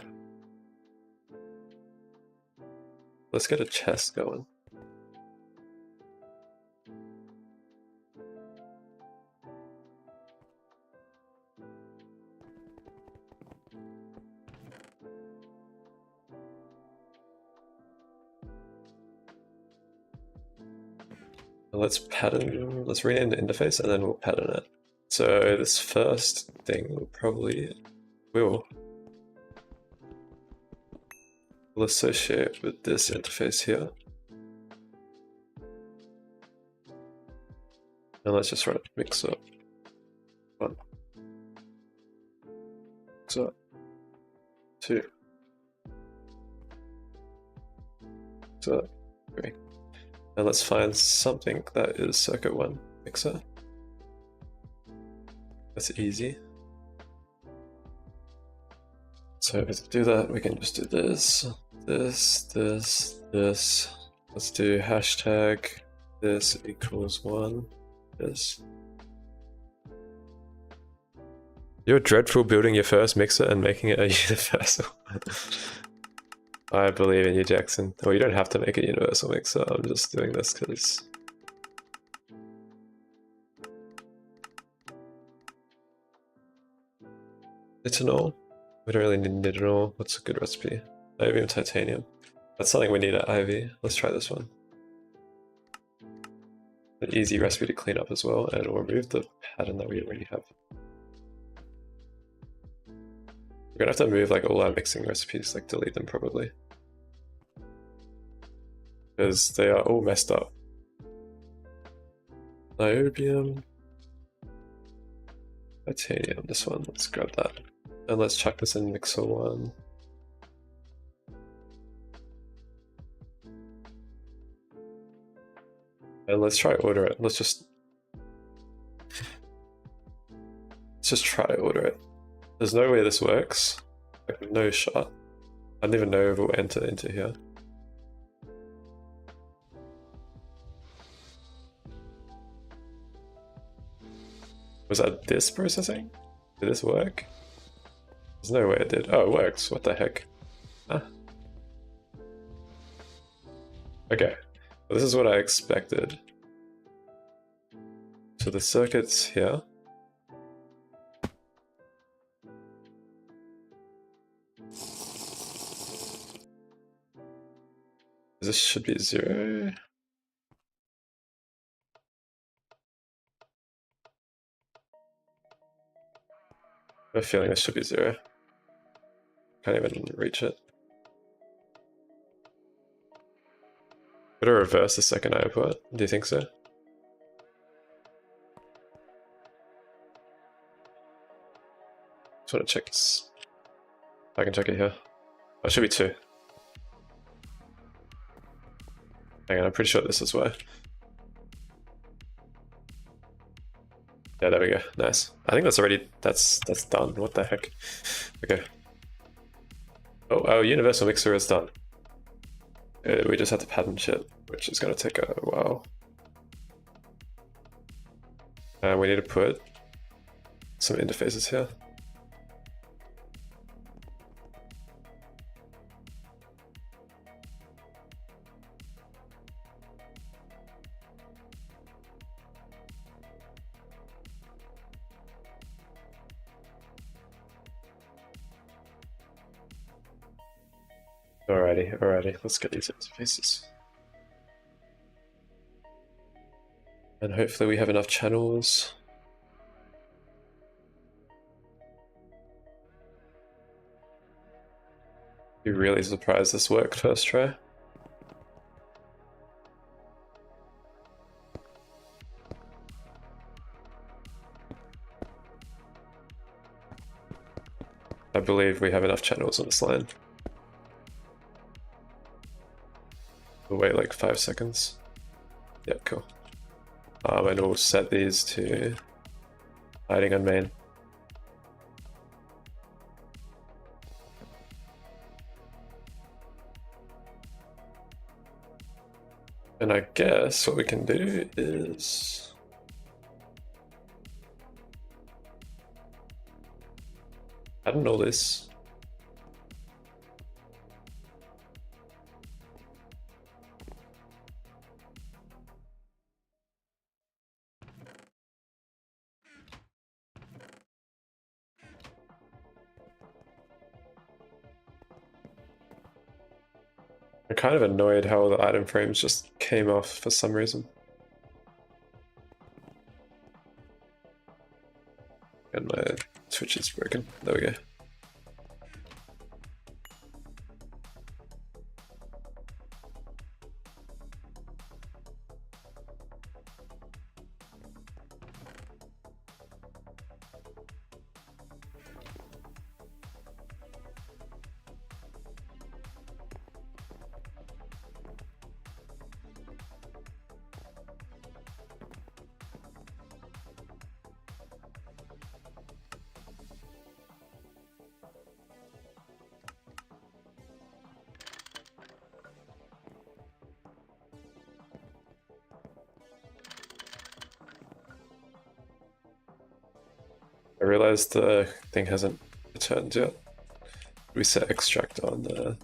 let's get a chest going. Let's pattern, let's rename the interface and then we'll pattern it. So this first thing will associate with this interface here. And let's just run it mix up. One. Mix up. Two. Mix up. Three. And let's find something that is circuit 1 mixer. That's easy. So to do that, we can just do this, this. Let's do hashtag this equals 1, this. You're dreadful building your first mixer and making it a universal. I believe in you, Jackson. Well, you don't have to make a universal mixer. I'm just doing this because nitinol. We don't really need nitinol. What's a good recipe? Ivy and titanium. That's something we need at Ivy. Let's try this one. An easy recipe to clean up as well, and we'll remove the pattern that we already have. We're gonna have to move like all our mixing recipes, like delete them probably. Because they are all messed up. Niobium. Titanium, this one, let's grab that. And let's chuck this in mixer 1. And let's try order it. Let's just try order it. There's no way this works. Like, no shot. I don't even know if we'll enter into here. Was that this processing? Did this work? There's no way it did. Oh, it works. What the heck? Huh? Okay. Well, this is what I expected. So the circuit's here. This should be 0. I have a feeling this should be 0. Can't even reach it. Would it reverse the second I output? Do you think so? Just want to check this. I can check it here. Oh, it should be 2. Hang on, I'm pretty sure this is why. Yeah, there we go. Nice. I think that's already that's done. What the heck? Okay. Oh, our universal mixer is done. We just have to pattern shit, which is gonna take a while. And we need to put some interfaces here. Alrighty, let's get these interfaces. And hopefully we have enough channels. Be really surprised this worked first try. I believe we have enough channels on this line. We'll wait like 5 seconds. Yeah, cool. And we'll set these to hiding on main. And I guess what we can do is pattern all this. I'm kind of annoyed how the item frames just came off for some reason. And my Twitch is broken. There we go. I realized the thing hasn't returned yet. We set extract on the...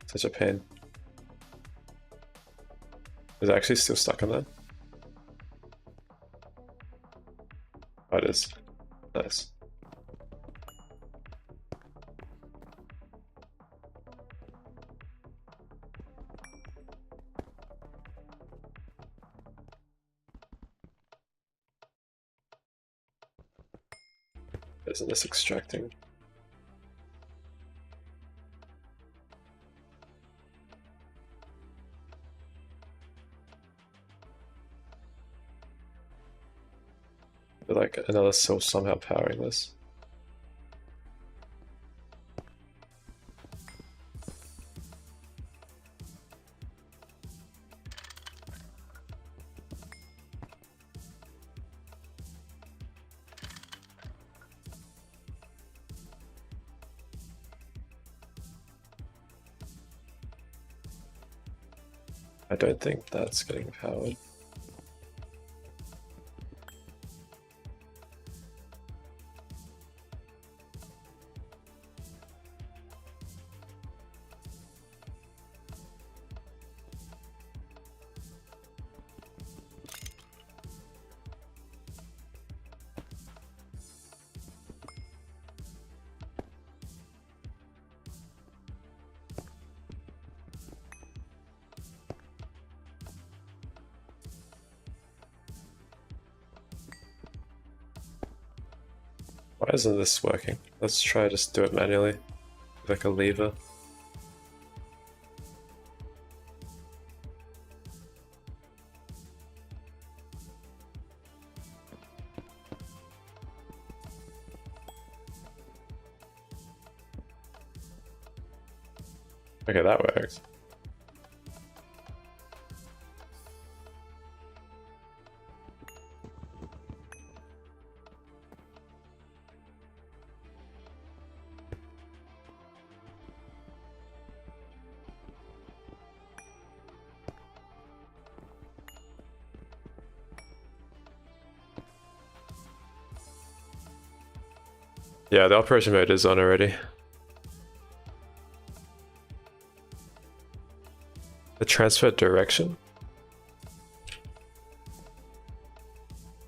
Such a pain. Is it actually still stuck on that? Oh, it is. Nice. Isn't this extracting? Like another source somehow powering this. I don't think that's getting powered. Why isn't this working? Let's try just do it manually, like a lever. Okay, that works. Yeah, the operation mode is on already. The transfer direction?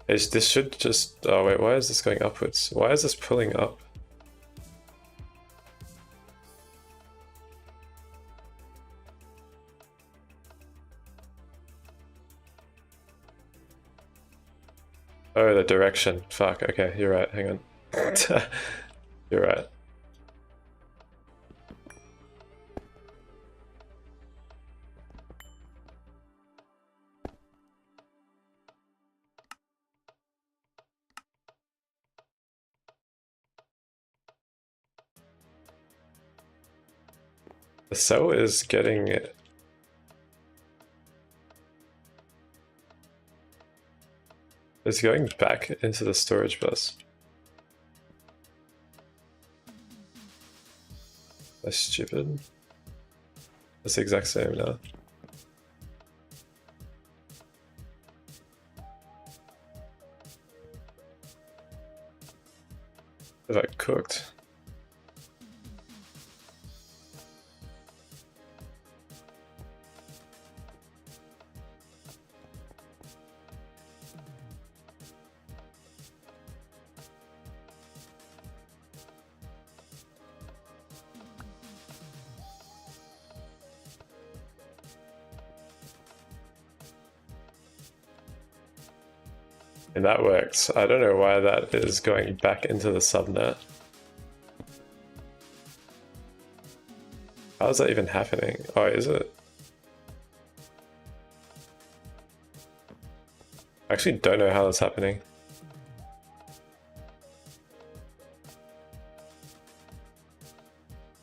This should just... Oh wait, why is this going upwards? Why is this pulling up? Oh, the direction. Fuck, okay, you're right, hang on. You're right. The cell is getting it. It's going back into the storage bus. That's stupid. It's the exact same now. If I cooked. And that works. I don't know why that is going back into the subnet. How is that even happening? Oh, is it? I actually don't know how that's happening.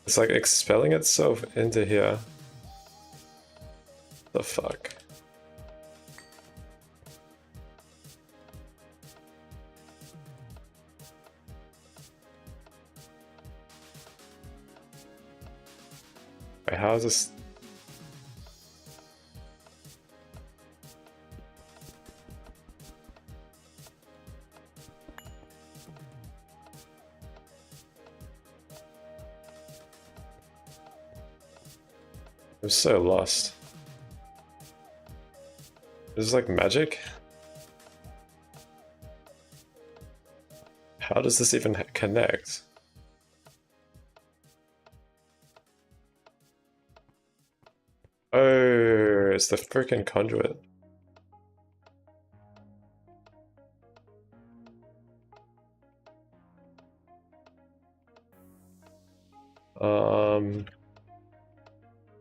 It's like expelling itself into here. The fuck? Wait, how is this? I'm so lost. This is like magic? How does this even connect? Oh, it's the freaking conduit.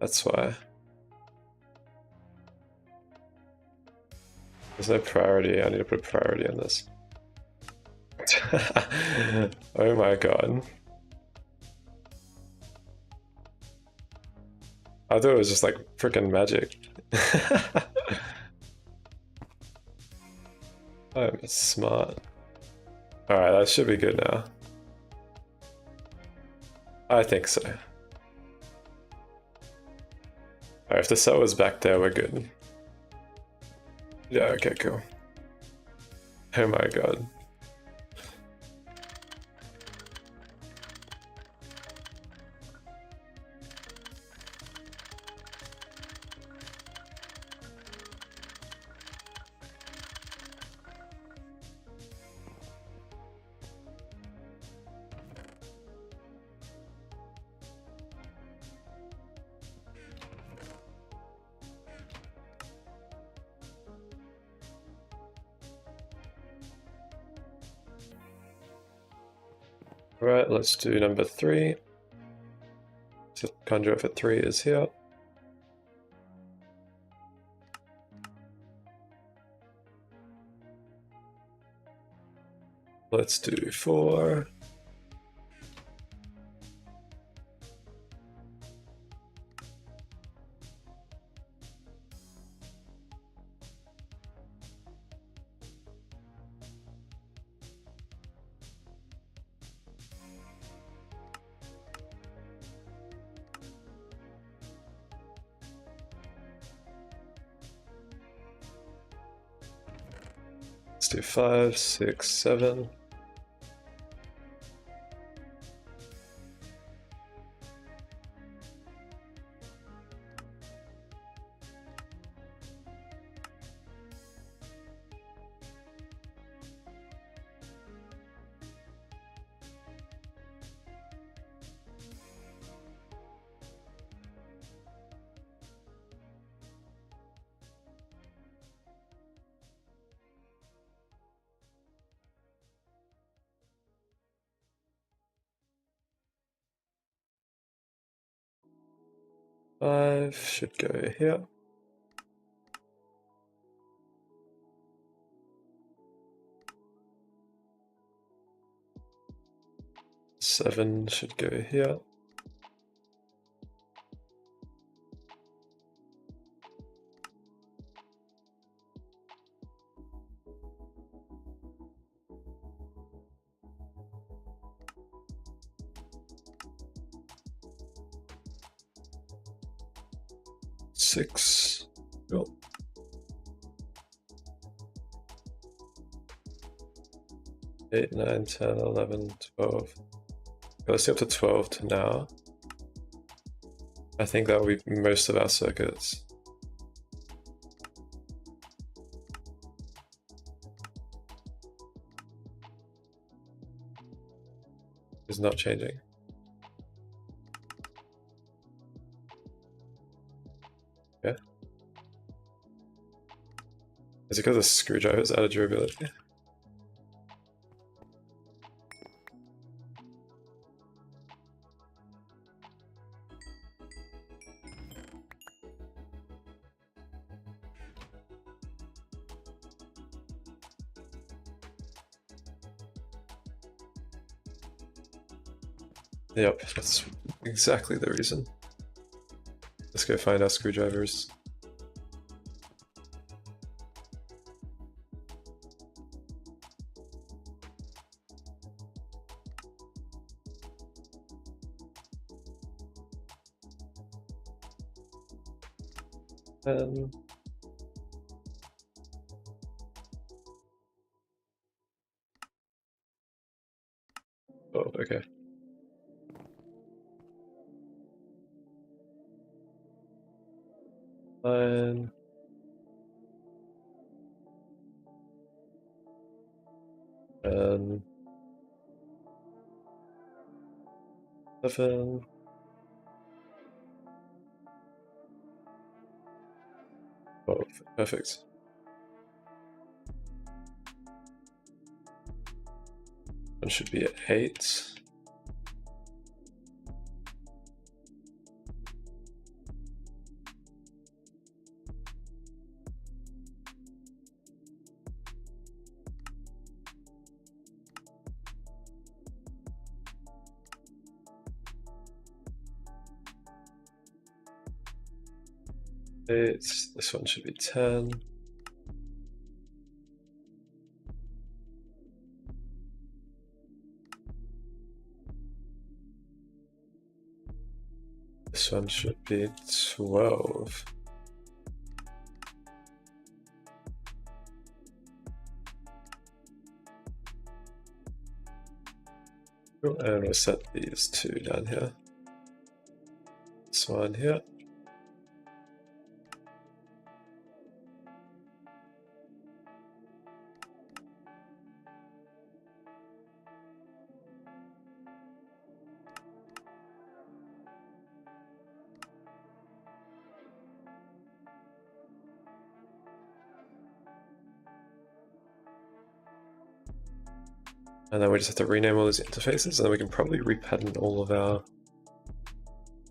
That's why. There's no priority. I need to put priority on this. Oh my god. I thought it was just like freaking magic. I'm smart. Alright, that should be good now. I think so. Alright, if the cell is back there, we're good. Yeah, okay, cool. Oh my god. Right, let's do number 3. So conduit for 3 is here. Let's do 4. Let's do 5, 6, 7. Five should go here. Seven should go here. Six. Go. 8, 9, 10, 11, 12. Let's see up to 12 to now. I think that will be most of our circuits. It's not changing. Yeah. Is it because the screwdriver's out of durability? Yep, that's exactly the reason. Let's go find our screwdrivers. Um, oh, okay. Nine. And 7. Oh, perfect. One should be at 8. This one should be 10. This This one should be 12. Cool. And we'll set these two down here. This one here. And then we just have to rename all these interfaces, and then we can probably repattern all of our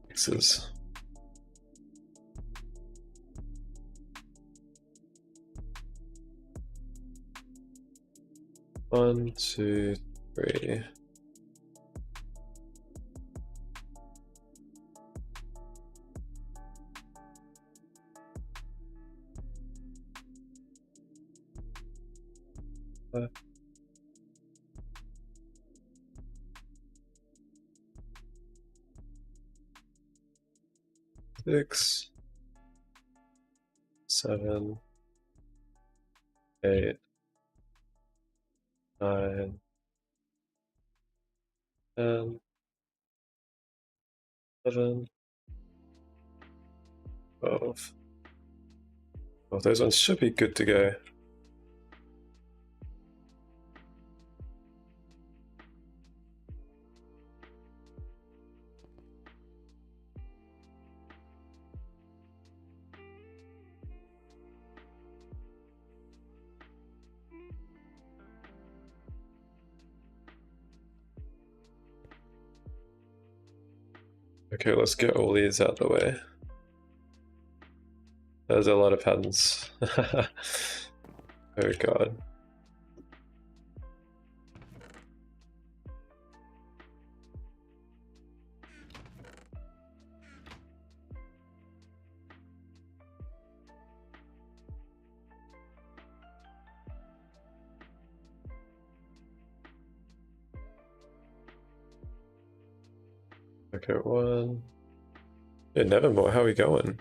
mixes. One, two, three. Six, 7, 8, 9, 10, 11, 12. Well, those ones should be good to go. Okay, let's get all these out of the way. There's a lot of patterns. Oh god. Okay, one. Yeah, Nevermore, how are we going?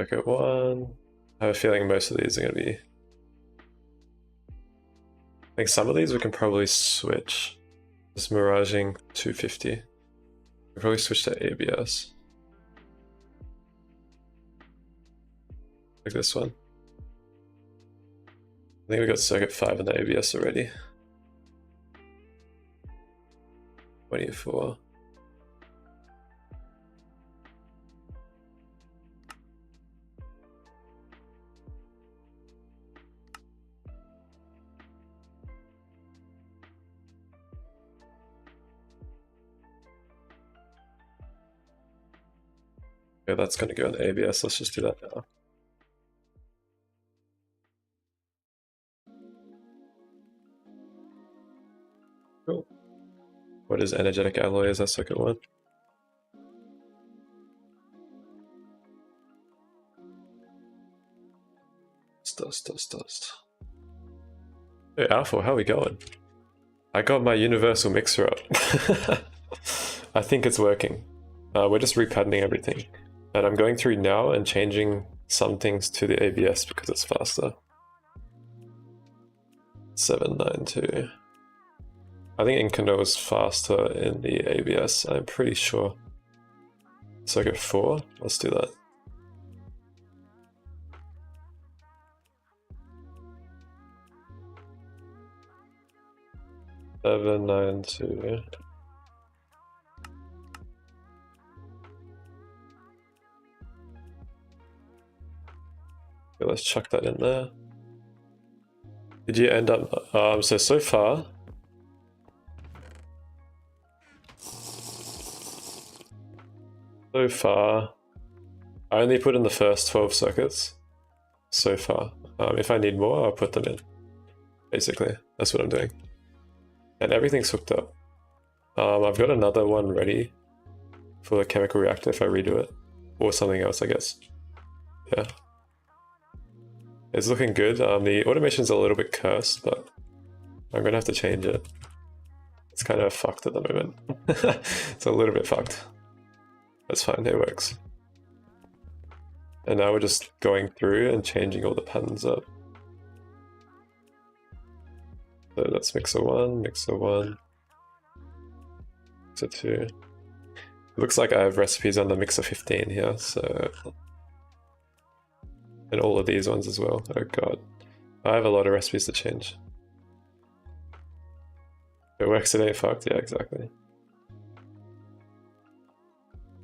Okay, one. I have a feeling most of these are going to be... I think some of these we can probably switch. Just miraging 250. We can probably switch to ABS. Like this one. I think we got circuit 5 in the ABS already. 24. Okay, that's going to go in the ABS. Let's just do that now. Cool. What is energetic alloy? Is that circuit 1? Dust. Hey, Alpha, how are we going? I got my universal mixer up. I think it's working. We're just repatterning everything. And I'm going through now and changing some things to the ABS because it's faster. 792. I think Incano is faster in the ABS, I'm pretty sure. Circuit 4, let's do that. Seven, 9, 2. Okay, let's chuck that in there. Did you end up, so far, I only put in the first 12 circuits so far. If I need more, I'll put them in. Basically, that's what I'm doing. And everything's hooked up. I've got another one ready for the chemical reactor if I redo it. Or something else, I guess. Yeah. It's looking good. The automation's a little bit cursed, but I'm gonna have to change it. It's kind of fucked at the moment. It's a little bit fucked. That's fine, it works. And now we're just going through and changing all the patterns up. So that's mixer 1, mixer 1, mixer 2. It looks like I have recipes on the mixer 15 here, so... And all of these ones as well. Oh god. I have a lot of recipes to change. If it works, it ain't fucked. Yeah, exactly.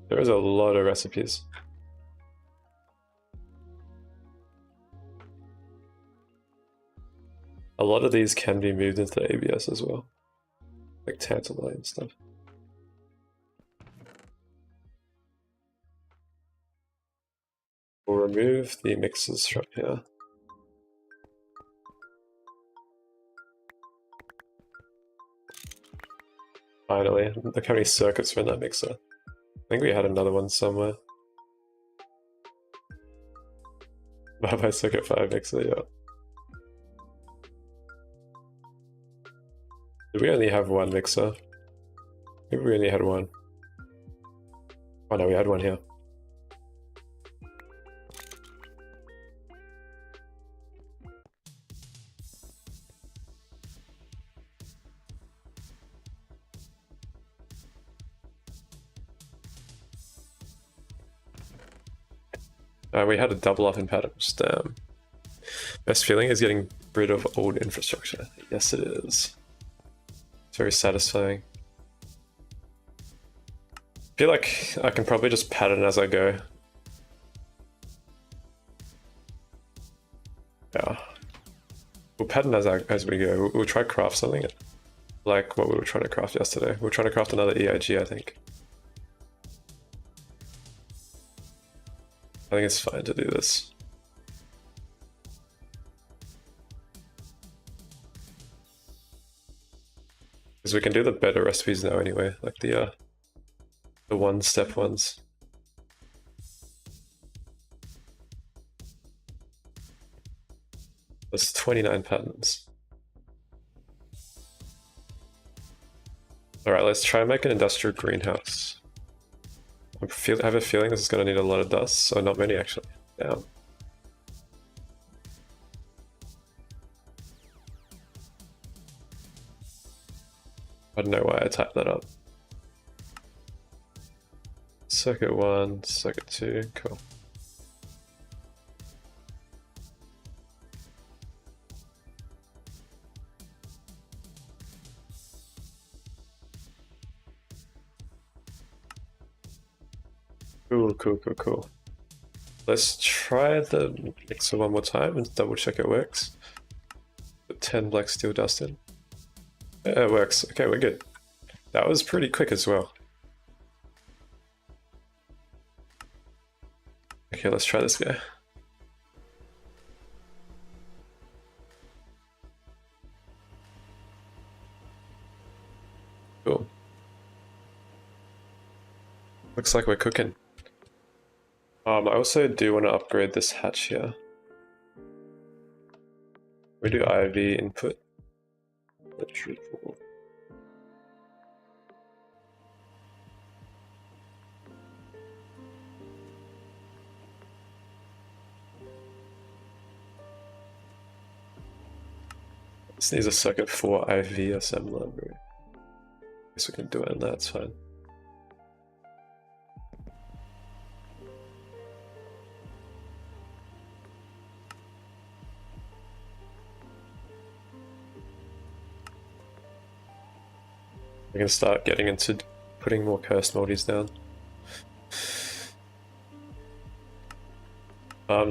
There is a lot of recipes. A lot of these can be moved into the ABS as well. Like Tantalite and stuff. We'll remove the mixers from here. Finally, look how many circuits were in that mixer. I think we had another one somewhere. Bye bye circuit 5 mixer, yeah. Did we only have one mixer? Maybe we only had one. Oh no, we had one here. We had a double up in patterns. Damn. Best feeling is getting rid of old infrastructure. Yes, it is. It's very satisfying. I feel like I can probably just pattern as I go. Yeah. We'll pattern as we go. We'll try craft something like what we were trying to craft yesterday. We were trying to craft another EIG, I think. I think it's fine to do this. Because we can do the better recipes now anyway, like the one-step ones. There's 29 patterns. Alright, let's try and make an industrial greenhouse. I have a feeling this is going to need a lot of dust, so not many actually. Damn. I don't know why I typed that up. Circuit 1, circuit 2, cool. Cool. Let's try the mixer one more time and double check it works. Put 10 black steel dust in. Yeah, it works. Okay, we're good. That was pretty quick as well. Okay, let's try this guy. Cool. Looks like we're cooking. I also do want to upgrade this hatch here. We do IV input. Electrical. This needs a circuit 4 IV assembler. Guess we can do it and that's fine. We can start getting into putting more cursed moldies down.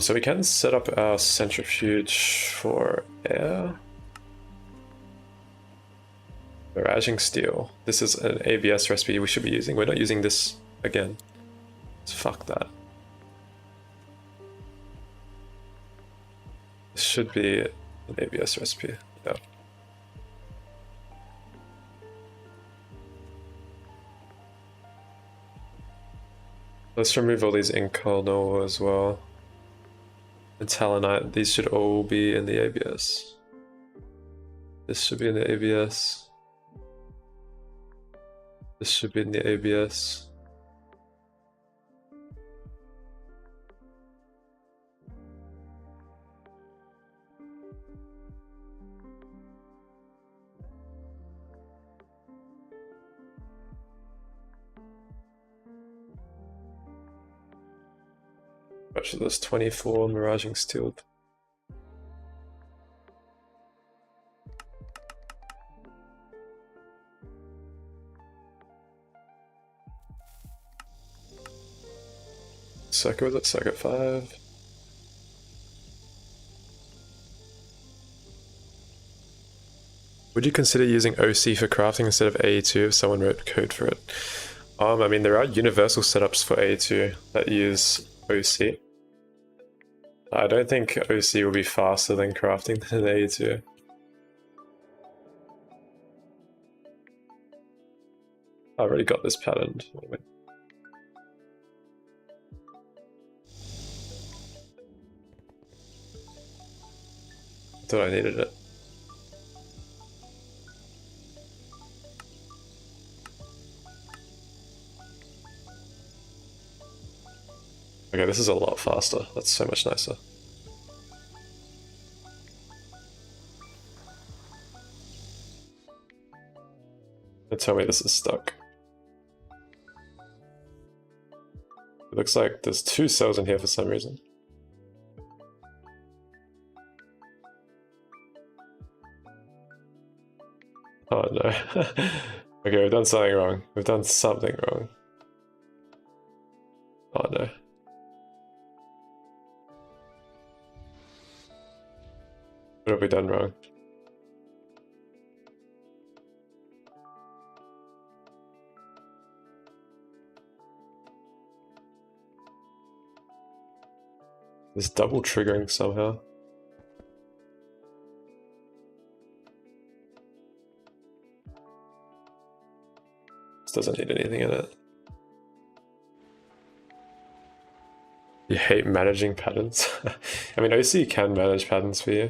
So we can set up our centrifuge for air. Barraging steel. This is an ABS recipe we should be using. We're not using this again. So fuck that. This should be an ABS recipe. Yeah. Let's remove all these incarnal as well. And talonite, these should all be in the ABS. This should be in the ABS. This should be in the ABS. Actually, there's 24 miraging steel. Circuit, was it circuit 5? Would you consider using OC for crafting instead of AE2 if someone wrote code for it? I mean, there are universal setups for AE2 that use OC. I don't think OC will be faster than crafting than AE2. I already got this patterned. Thought I needed it. Okay, this is a lot faster. That's so much nicer. Don't tell me this is stuck. It looks like there's 2 cells in here for some reason. Oh no. Okay, we've done something wrong. We've done something wrong. Oh no. What have we done wrong? It's double triggering somehow. This doesn't need anything in it. You hate managing patterns? I mean, OC can manage patterns for you.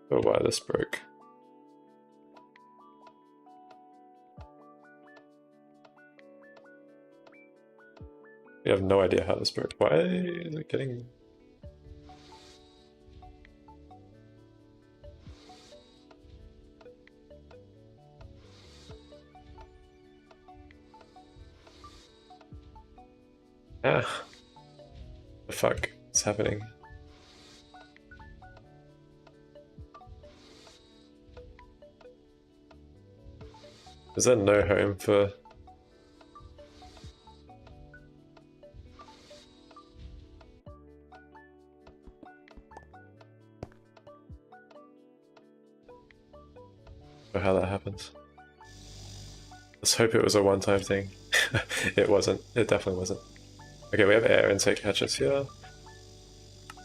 Oh wow, this broke. We have no idea how this broke. Why is it getting... Ah. The fuck is happening? Is there no home for... How that happens. Let's hope it was a one-time thing. It wasn't. It definitely wasn't. Okay, we have air intake hatches here.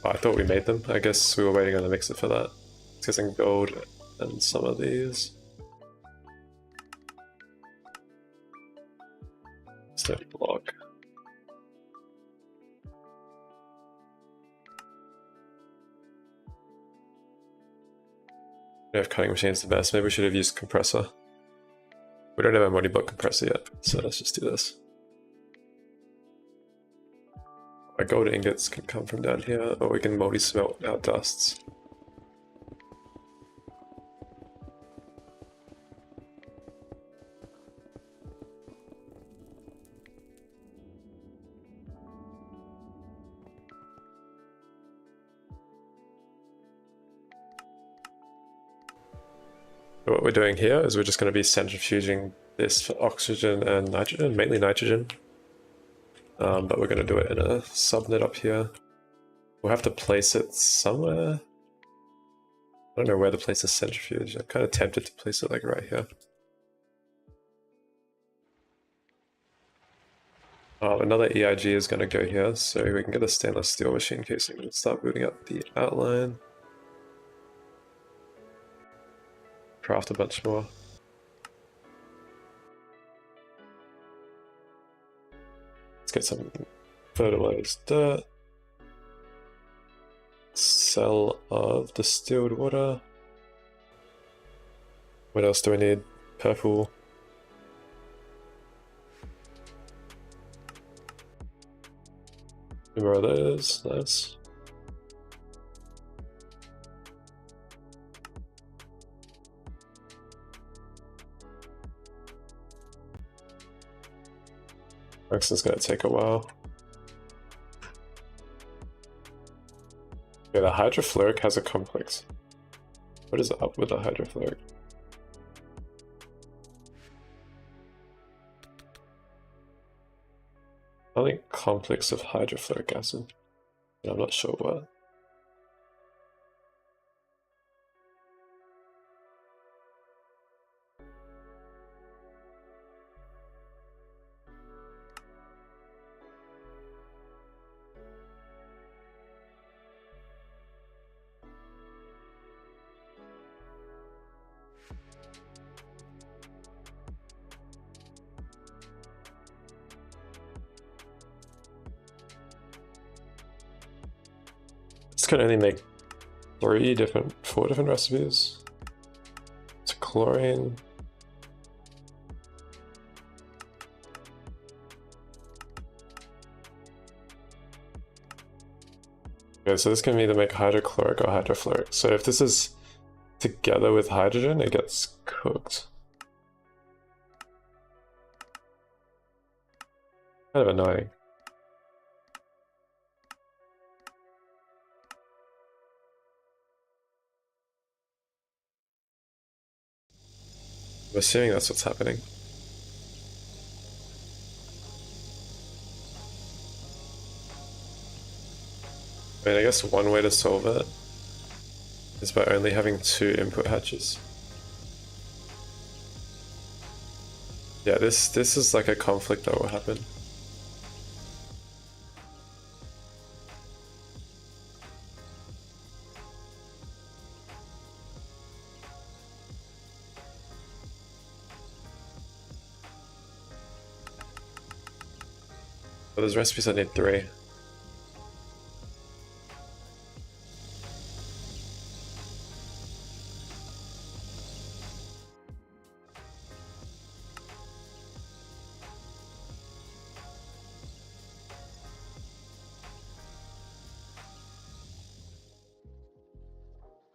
Oh, I thought we made them. I guess we were waiting on the mixer for that. It's getting gold and some of these. Step block. We have cutting machines the best. Maybe we should have used compressor. We don't have a multi-block compressor yet, so let's just do this. Our gold ingots can come from down here, or we can multi-smelt our dusts. What we're doing here is we're just going to be centrifuging this for oxygen and nitrogen, mainly nitrogen. But we're going to do it in a subnet up here. We'll have to place it somewhere. I don't know where to place the centrifuge. I'm kind of tempted to place it like right here. Another EIG is going to go here, so we can get a stainless steel machine casing and start building up the outline. Craft a bunch more. Let's get some fertilized dirt. cell of distilled water. What else do we need? Purple. Two more of those, nice. This is gonna take a while. Yeah, the hydrofluoric has a complex. What is up with the hydrofluoric? I think complex of hydrofluoric acid. I'm not sure what. This can only make 4 different recipes. It's chlorine. Okay, so this can either make hydrochloric or hydrofluoric. So if this is together with hydrogen, it gets cooked. Kind of annoying. I'm assuming that's what's happening. I mean, I guess one way to solve it is by only having 2 input hatches. Yeah, this is like a conflict that will happen. But there's recipes that need 3.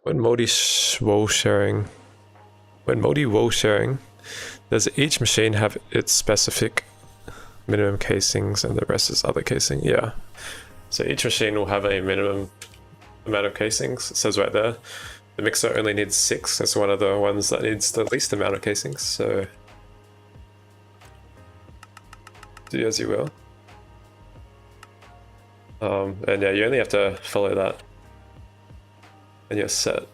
When multi wool sharing, does each machine have its specific minimum casings and the rest is other casing? Yeah. So each machine will have a minimum amount of casings. It says right there. The mixer only needs 6. That's one of the ones that needs the least amount of casings. So do as you will. And yeah, you only have to follow that. And you're set.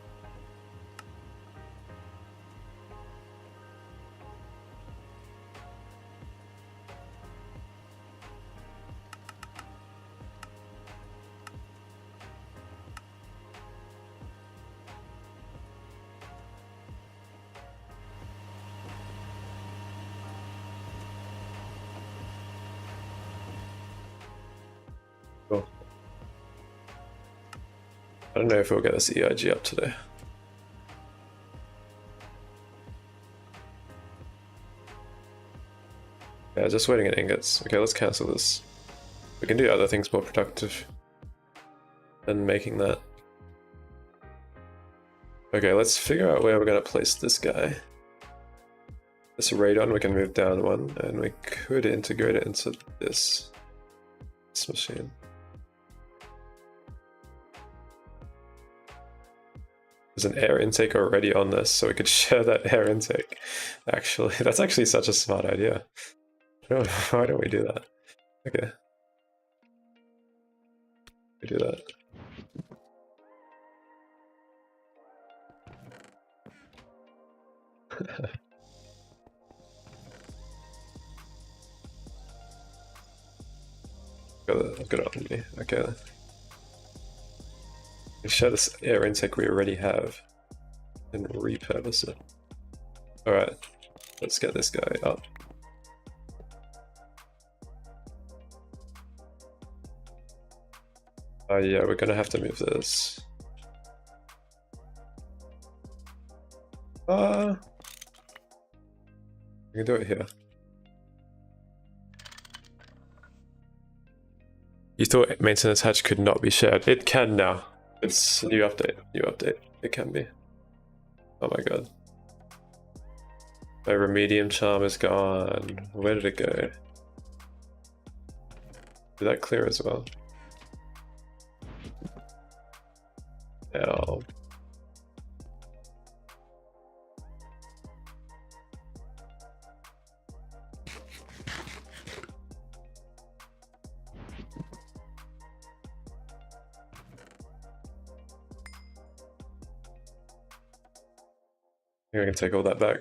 Cool. I don't know if we'll get this EIG up today. Yeah, just waiting at ingots. Okay, let's cancel this. We can do other things more productive than making that. Okay, let's figure out where we're going to place this guy. This radon we can move down 1, and we could integrate it into this machine. There's an air intake already on this, so we could share that air intake. Actually, that's actually such a smart idea. Why don't we do that? Okay. We do that. I've got it on me. Okay. We share this air intake we already have and repurpose it. Alright, let's get this guy up. Yeah, we're gonna have to move this. We can do it here. You thought maintenance hatch could not be shared. It can now. It's new update. New update. It can be. Oh my god. My remedium charm is gone. Where did it go? Did that clear as well? No. Here I can take all that back.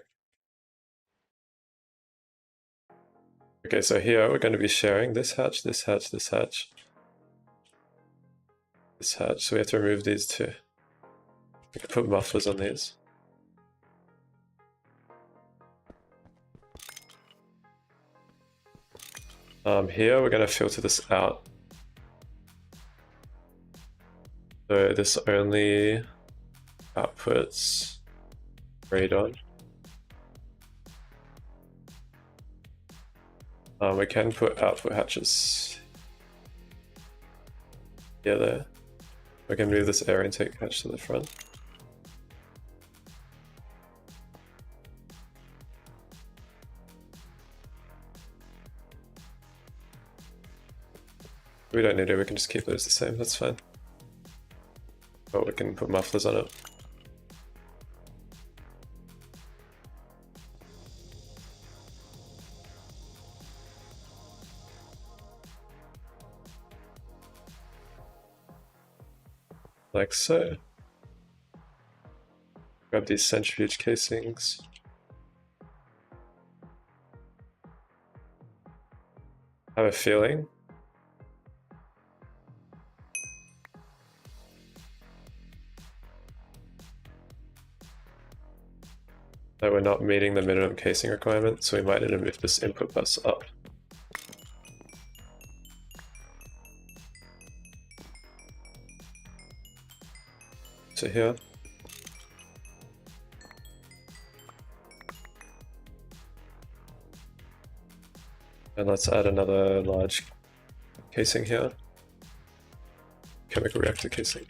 Okay, so here we're going to be sharing this hatch, this hatch, this hatch, this hatch. So we have to remove these two. We can put mufflers on these. Here we're going to filter this out. So this only outputs radon. We can put output hatches here, there. We can move this air intake hatch to the front. We don't need it, we can just keep those the same, that's fine. But we can put mufflers on it. Like so. Grab these centrifuge casings. I have a feeling that we're not meeting the minimum casing requirement, so we might need to move this input bus up. To here. And let's add another large casing here. Chemical reactor casing.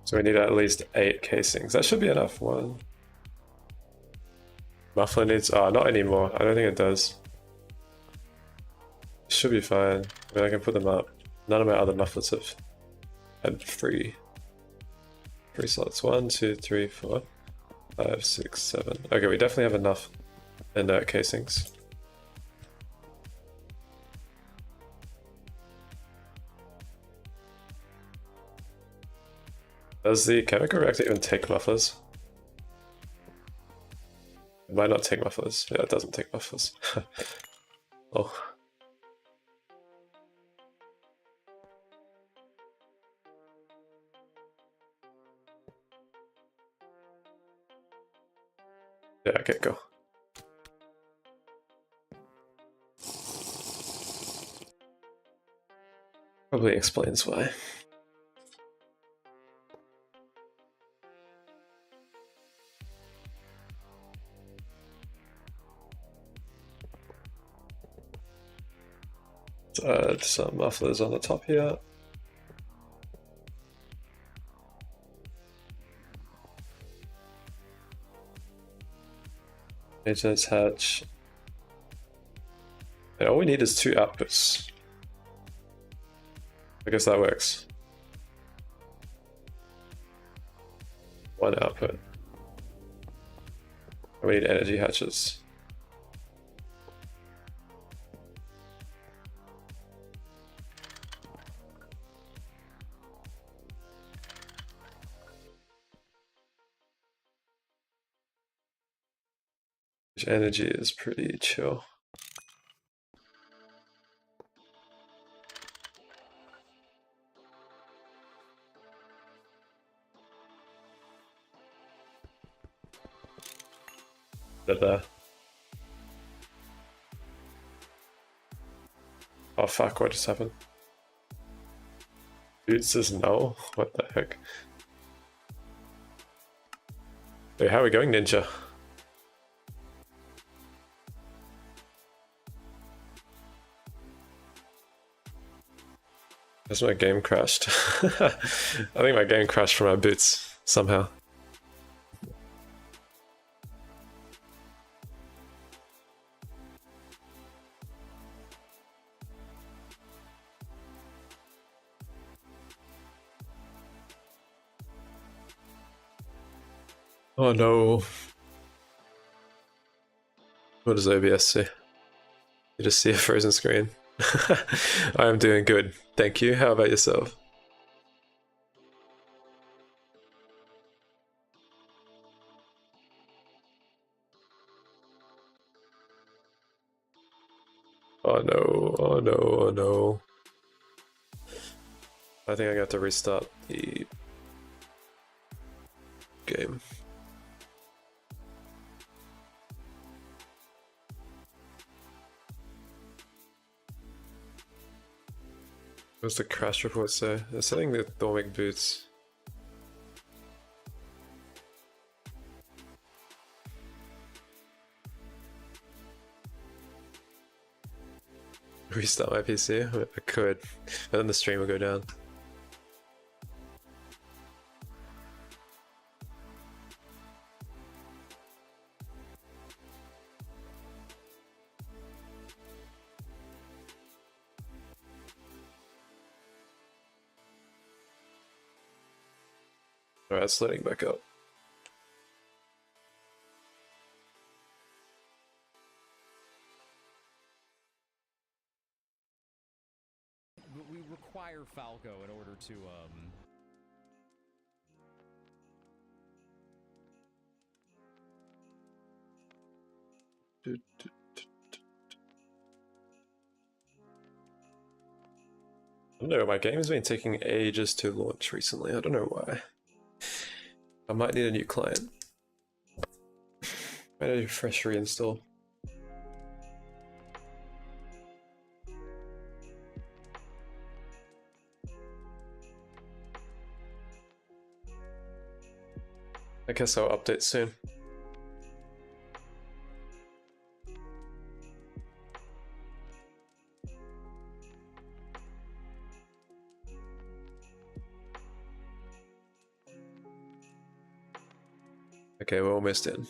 So we need at least 8 casings. That should be enough. One. Muffler needs... oh, not anymore. I don't think it does. It should be fine. I mean, I can put them up. None of my other mufflers have had free slots. 1, 2, 3, 4, 5, 6, 7. Okay, we definitely have enough inert casings. Does the chemical reactor even take mufflers? It might not take mufflers. Yeah, it doesn't take mufflers. Oh. Yeah, okay, go. Probably explains why. Let's add some mufflers on the top here. Maintenance hatch. And all we need is 2 outputs. I guess that works. one output. We need energy hatches. Which energy is pretty chill. There. Oh fuck, what just happened? Dude says no? What the heck? Wait, how are we going, Ninja? Has my game crashed? I think my game crashed from my boots, somehow. Oh no. What does OBS see? You just see a frozen screen. I am doing good, thank you. How about yourself? Oh no, oh no, oh no. I think I got to restart the game. What does the crash report say? They're selling the Thormic boots. Restart my PC? I could, but then the stream will go down. Alright, it's loading back up. We require Falco in order to I don't know, my game has been taking ages to launch recently. I don't know why. I might need a new client. Might need a fresh reinstall. I guess I'll update soon. Okay, we're almost in.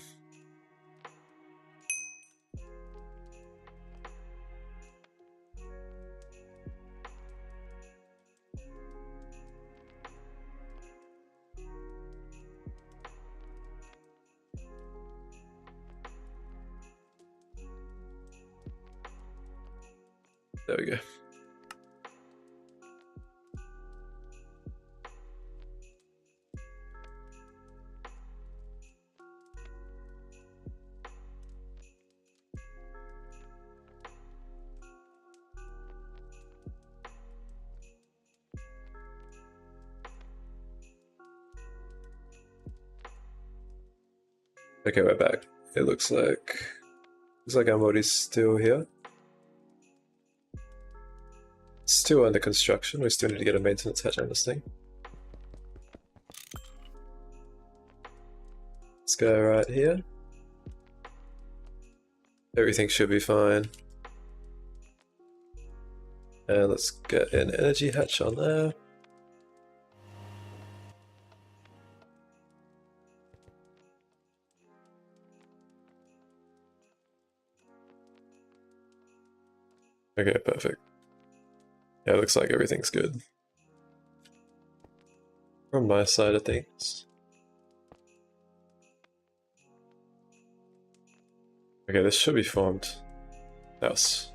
There we go. Okay, we're back. It looks like our mod is still here. It's still under construction. We still need to get a maintenance hatch on this thing. Let's go right here. Everything should be fine. And let's get an energy hatch on there. Okay, perfect. Yeah, it looks like everything's good. From my side of things. Okay, this should be formed. Yes.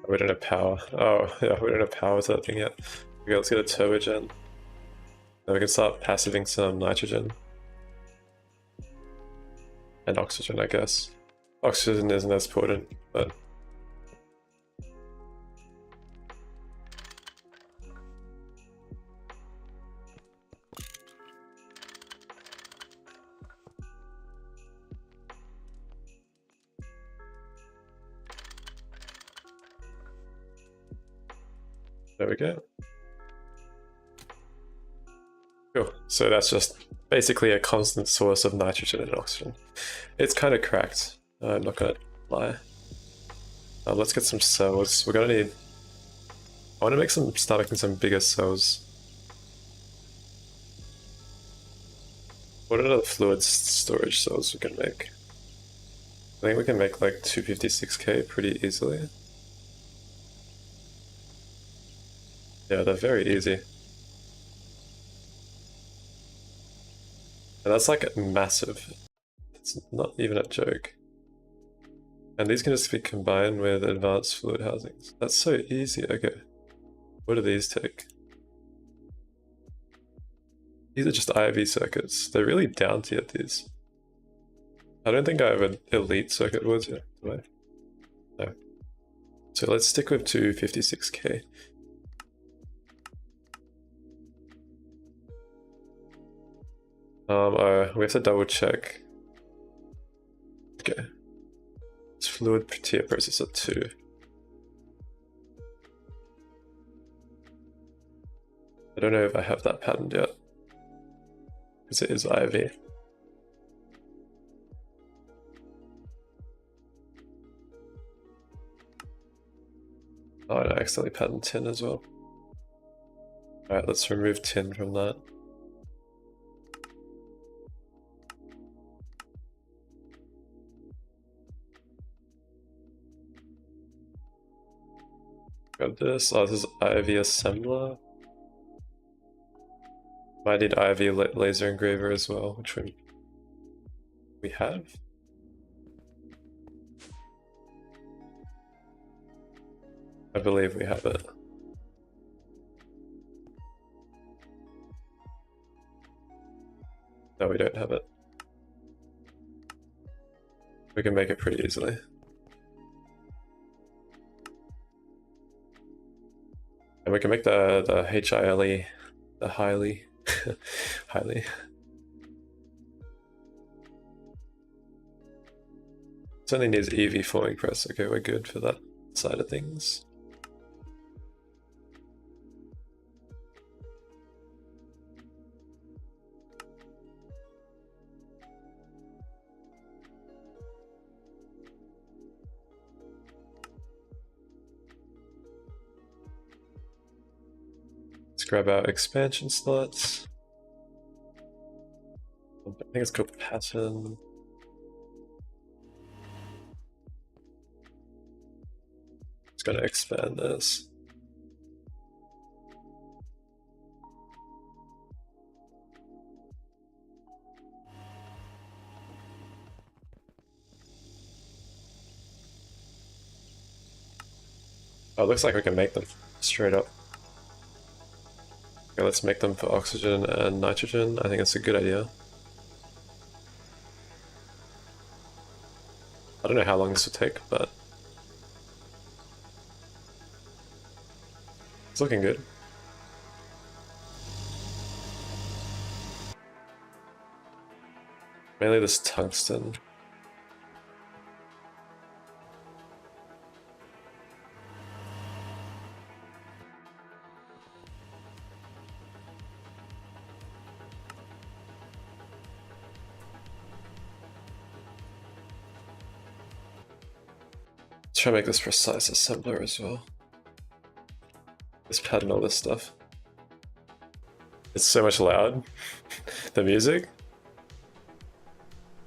We don't have power. Oh, yeah, we don't have power to that thing yet. Okay, let's get a turbogen. Then we can start passiving some nitrogen. And oxygen, I guess. Oxygen isn't as potent, but... There we go. Cool. So that's just basically a constant source of nitrogen and oxygen. It's kind of cracked. I'm not gonna lie. Let's get some cells. We're gonna need... I want to start making some bigger cells. What are the fluid storage cells we can make? I think we can make like 256k pretty easily. Yeah, they're very easy. And that's like massive. It's not even a joke. And these can just be combined with advanced fluid housings. That's so easy. Okay. What do these take? These are just IV circuits. They're really down tier these. I don't think I have an elite circuit boards yet, do I? No. So let's stick with 256k. We have to double check. Okay. It's fluid tier processor 2. I don't know if I have that patterned yet. Because it is IV. Oh, and I accidentally patterned tin as well. Alright, let's remove tin from that. Grab this. Oh, this is IV assembler. Might need IV laser engraver as well, which we have. I believe we have it. No, we don't have it. We can make it pretty easily. And we can make the HILE, the highly, highly. It only needs EV forming press. Okay, we're good for that side of things. Let's grab our expansion slots. I think it's called pattern. It's gonna expand this. Oh, it looks like we can make them straight up. Okay, let's make them for oxygen and nitrogen. I think it's a good idea. I don't know how long this will take, but it's looking good. Mainly this tungsten. Let's try to make this precise assembler as well. This pad and all this stuff. It's so much loud. The music?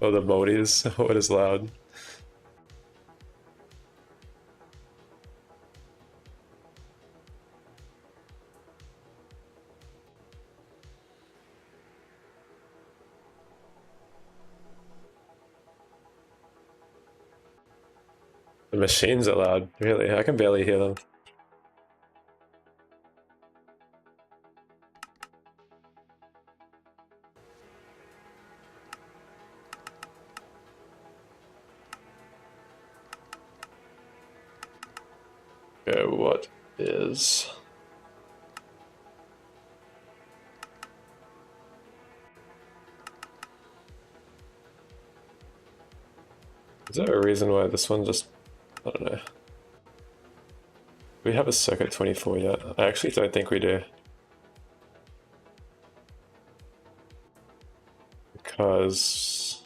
Oh, the moldies. What is loud? The machines are loud, really. I can barely hear them. Okay, what is... Is there a reason why this one just... I don't know. Do we have a circuit 24 yet? I actually don't think we do. Because...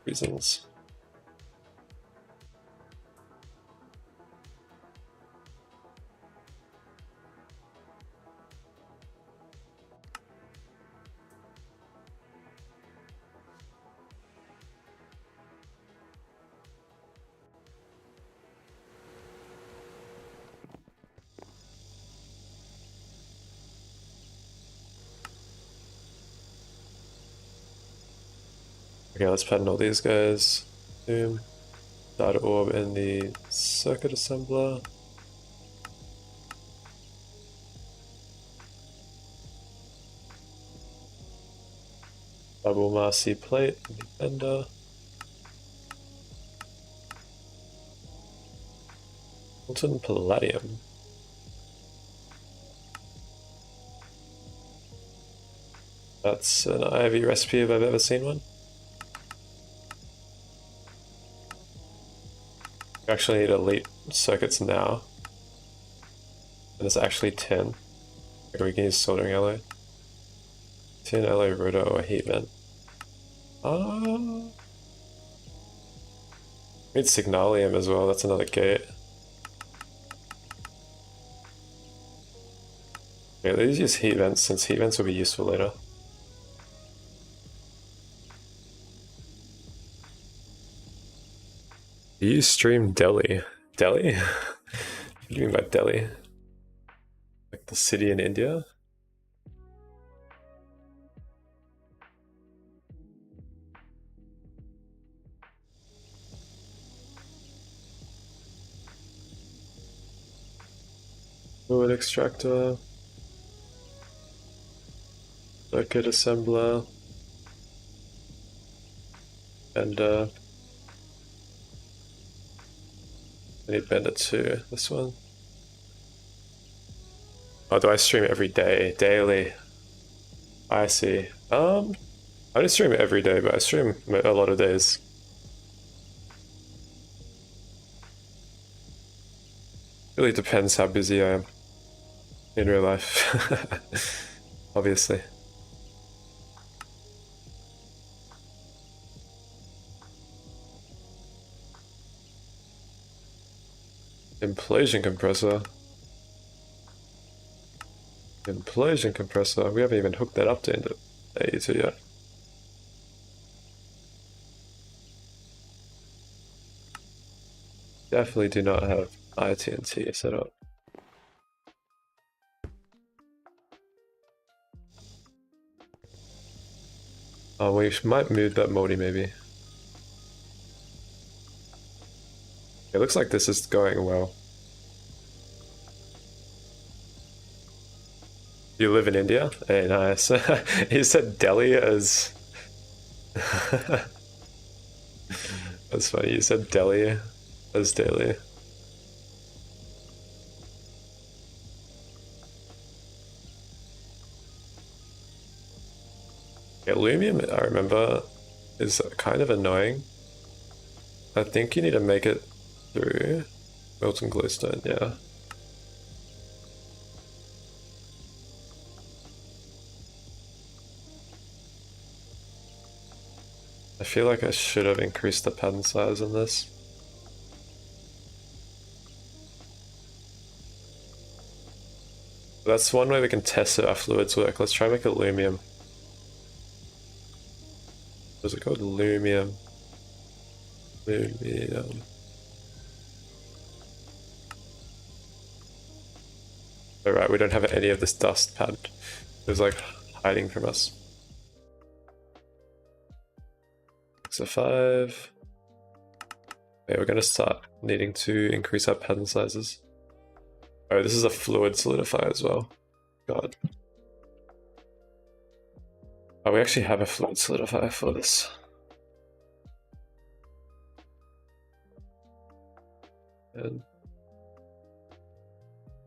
reasons. Okay, let's pattern all these guys. Zoom. Data orb in the circuit assembler. Double Marcy plate in the bender. Molten palladium. That's an IV recipe if I've ever seen one. We actually need elite circuits now. And it's actually 10. Okay, we can use soldering alloy. 10 alloy rotor or heat vent. We need signalium as well, that's another gate. Okay, let's use heat vents since heat vents will be useful later. Do you stream Delhi? Delhi? What do you mean by Delhi? Like the city in India? Fluid extractor. Circuit assembler. And I need bender too, this one. Oh, do I stream every day? Daily? I see. I don't stream every day, but I stream a lot of days. Really depends how busy I am in real life. Obviously. Implosion compressor. Implosion compressor. We haven't even hooked that up to AE2 yet. Definitely do not have ITNT set up. Oh, we might move that moldy maybe. It looks like this is going well. You live in India? Hey, nice. You said Delhi as... That's funny, you said Delhi as daily. Yeah, Lumium, I remember, is kind of annoying. I think you need to make it through molten glowstone, yeah. I feel like I should have increased the pattern size in this. That's one way we can test if our fluids work. Let's try and make it lumium. What's it called? Lumium. Lumium. Alright, we don't have any of this dust pad. It was like hiding from us. So 5. Okay, we're gonna start needing to increase our pattern sizes. Oh, this is a fluid solidifier as well. God. Oh, we actually have a fluid solidifier for this. And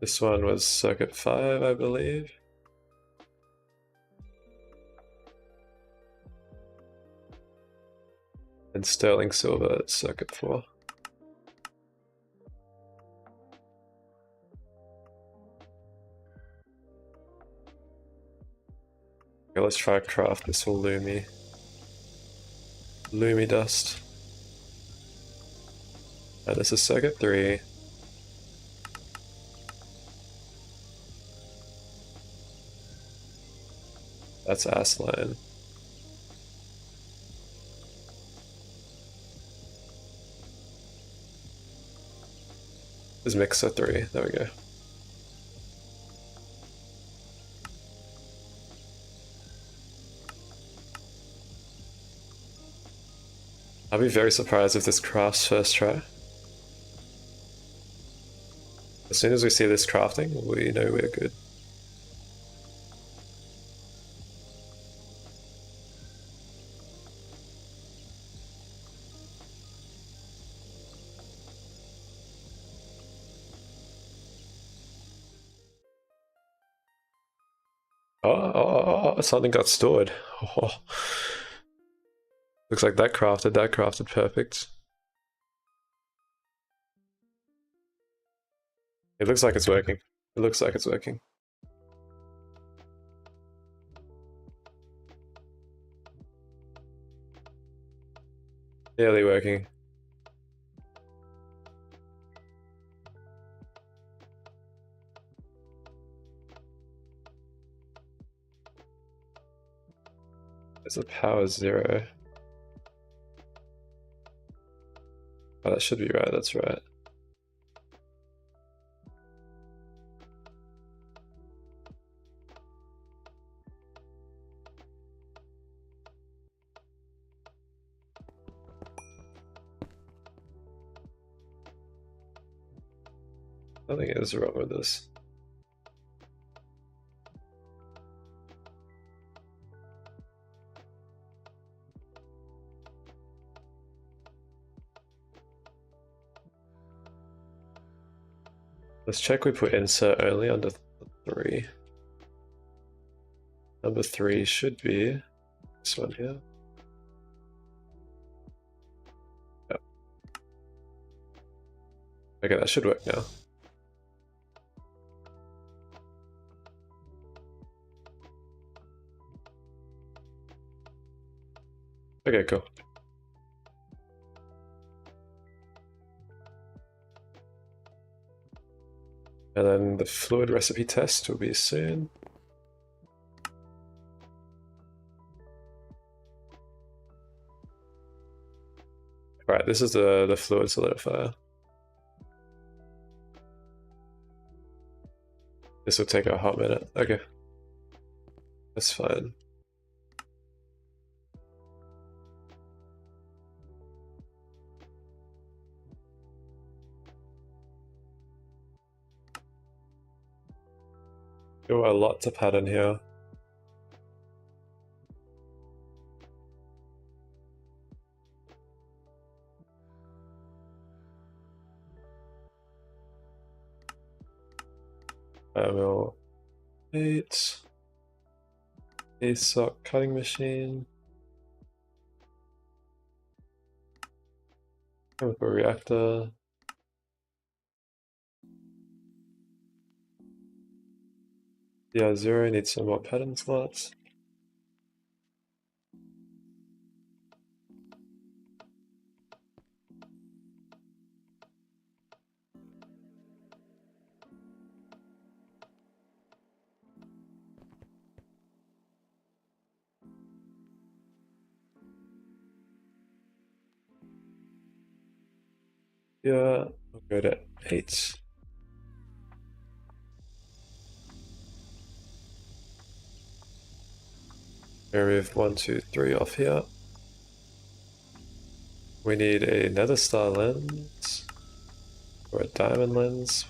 this one was circuit 5, I believe. And sterling silver at circuit 4. Okay, let's try to craft this whole Lumi dust. And this is circuit 3. That's Asline. This is mixer 3. There we go. I'll be very surprised if this crafts first try. As soon as we see this crafting, we know we're good. Oh, something got stored. Oh. Looks like that crafted perfect. It looks like it's working. It looks like it's working. Nearly working. There's a power 0. Oh, that should be right, that's right. Nothing is wrong with this. Let's check we put insert only under 3. Number 3 should be this one here. Yep. Okay, that should work now. Okay, cool. And then the fluid recipe test will be soon. Alright, this is the fluid solidifier. This will take a hot minute. Okay. That's fine. Oh, a lot to pattern here. Will 8. ASOC cutting machine. Chemical reactor. Yeah, 0 needs some more pattern slots. Yeah, we'll go to 8. Remove 1, 2, 3 off here. We need a nether star lens or a diamond lens.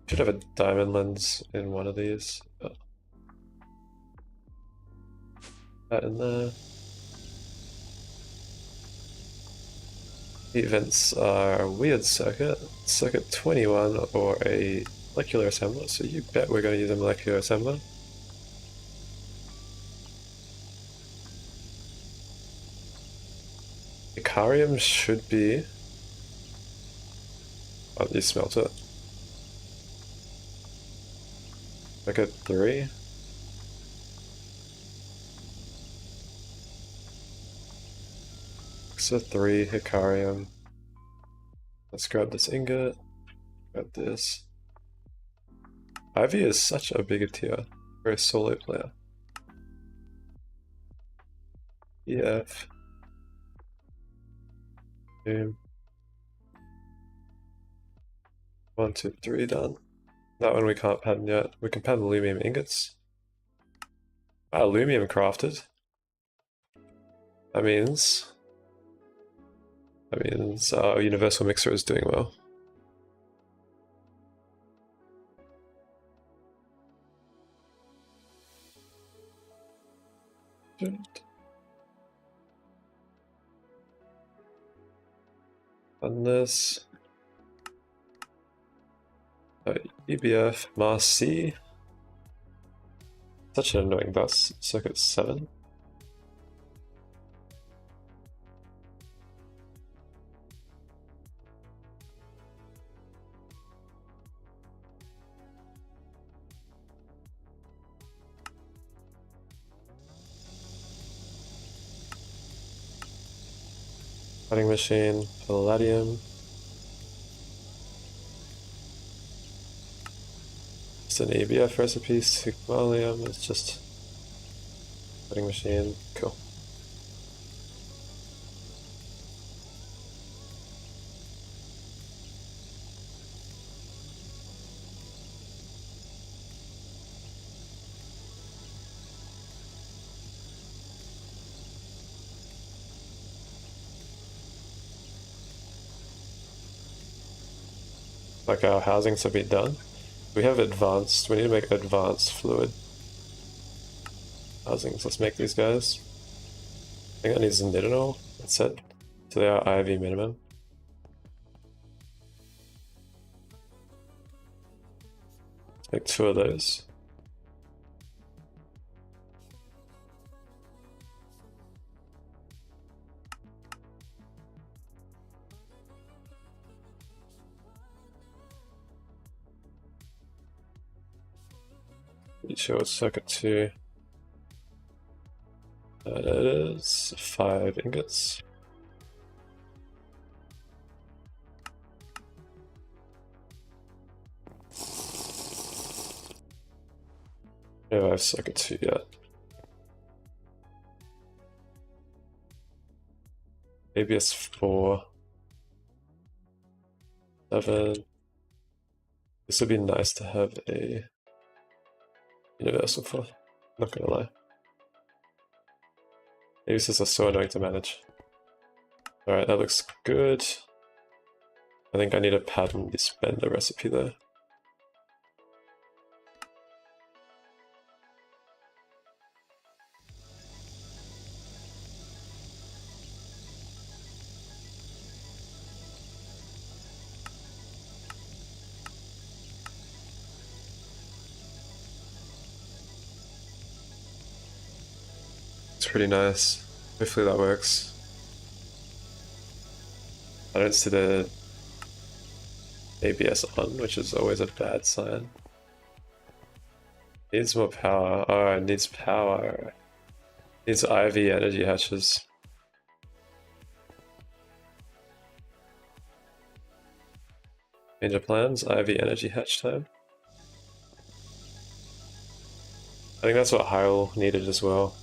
Should have a diamond lens in one of these. Oh. That in there. Heat vents are a weird circuit. Circuit 21 or a molecular assembler, so you bet we're going to use a molecular assembler. Icarium should be... Oh, you smelt it. Circuit 3. So 3, Icarium. Let's grab this ingot. Grab this. Ivy is such a bigger tier for a solo player. EF. Boom. 1, 2, 3 done. That one we can't pattern yet. We can pattern aluminum ingots. Ah, aluminum crafted. That means our universal mixer is doing well. On this. EBF, Mars C. Such an annoying bus. Circuit 7. Cutting machine, palladium. It's an EBF recipe, sigmalium, it's just cutting machine, cool. Like our housings have been done. We have advanced, we need to make advanced fluid housings. Let's make these guys. I think that needs nitinol, that's it. So they are IV minimum. Let's make 2 of those. Pretty sure it's circuit 2. That is 5 ingots. No, I have circuit 2 yet. ABS 4. 7. This would be nice to have a universal for, not gonna lie. ABSs are so annoying to manage. Alright, that looks good. I think I need to pattern this bender recipe though. It's pretty nice. Hopefully that works. I don't see the ABS on, which is always a bad sign. Needs more power. Oh, it needs power. Needs IV energy hatches. Change of plans, IV energy hatch time. I think that's what Hyrule needed as well.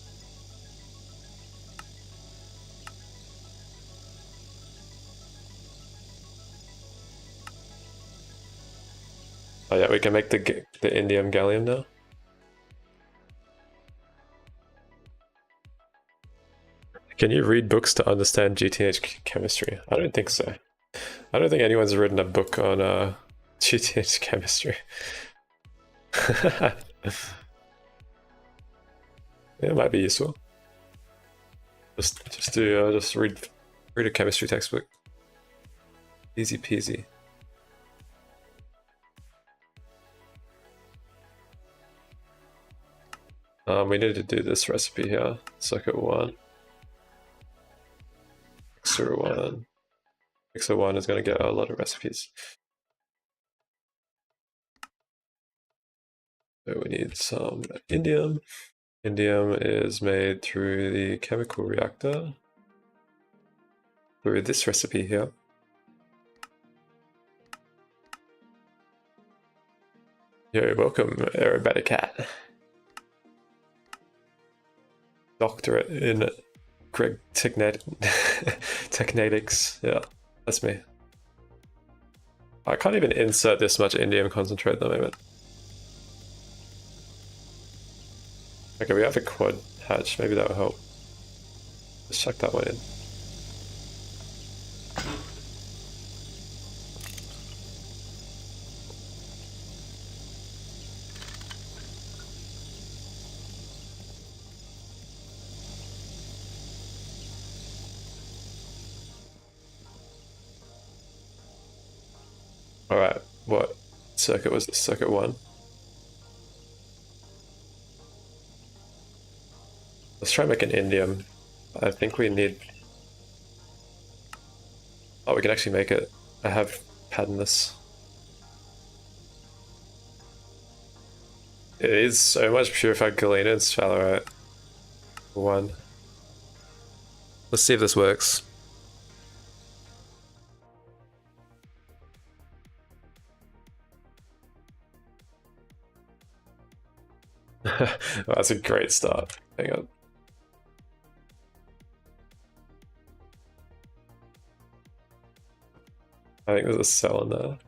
Oh yeah, we can make the indium gallium now. Can you read books to understand GTNH chemistry? I don't think so. I don't think anyone's written a book on GTNH chemistry. It might be useful. Just read a chemistry textbook. Easy peasy. We need to do this recipe here. Circuit 1. Mixer 1. Mixer 1 is going to get a lot of recipes. So we need some indium. Indium is made through the chemical reactor. Through this recipe here. Yo, welcome, aerobatic cat. Doctorate in Greg Technetics. Yeah, that's me. I can't even insert this much indium concentrate at the moment. Okay, we have a quad hatch. Maybe that will help. Let's chuck that one in. Alright, what circuit was this? Circuit 1? Let's try and make an indium. I think we need... Oh, we can actually make it. I have patterned this. It is so much purified galena and sphalerite. 1. Let's see if this works. Well, that's a great start. Hang on. I think there's a cell in there.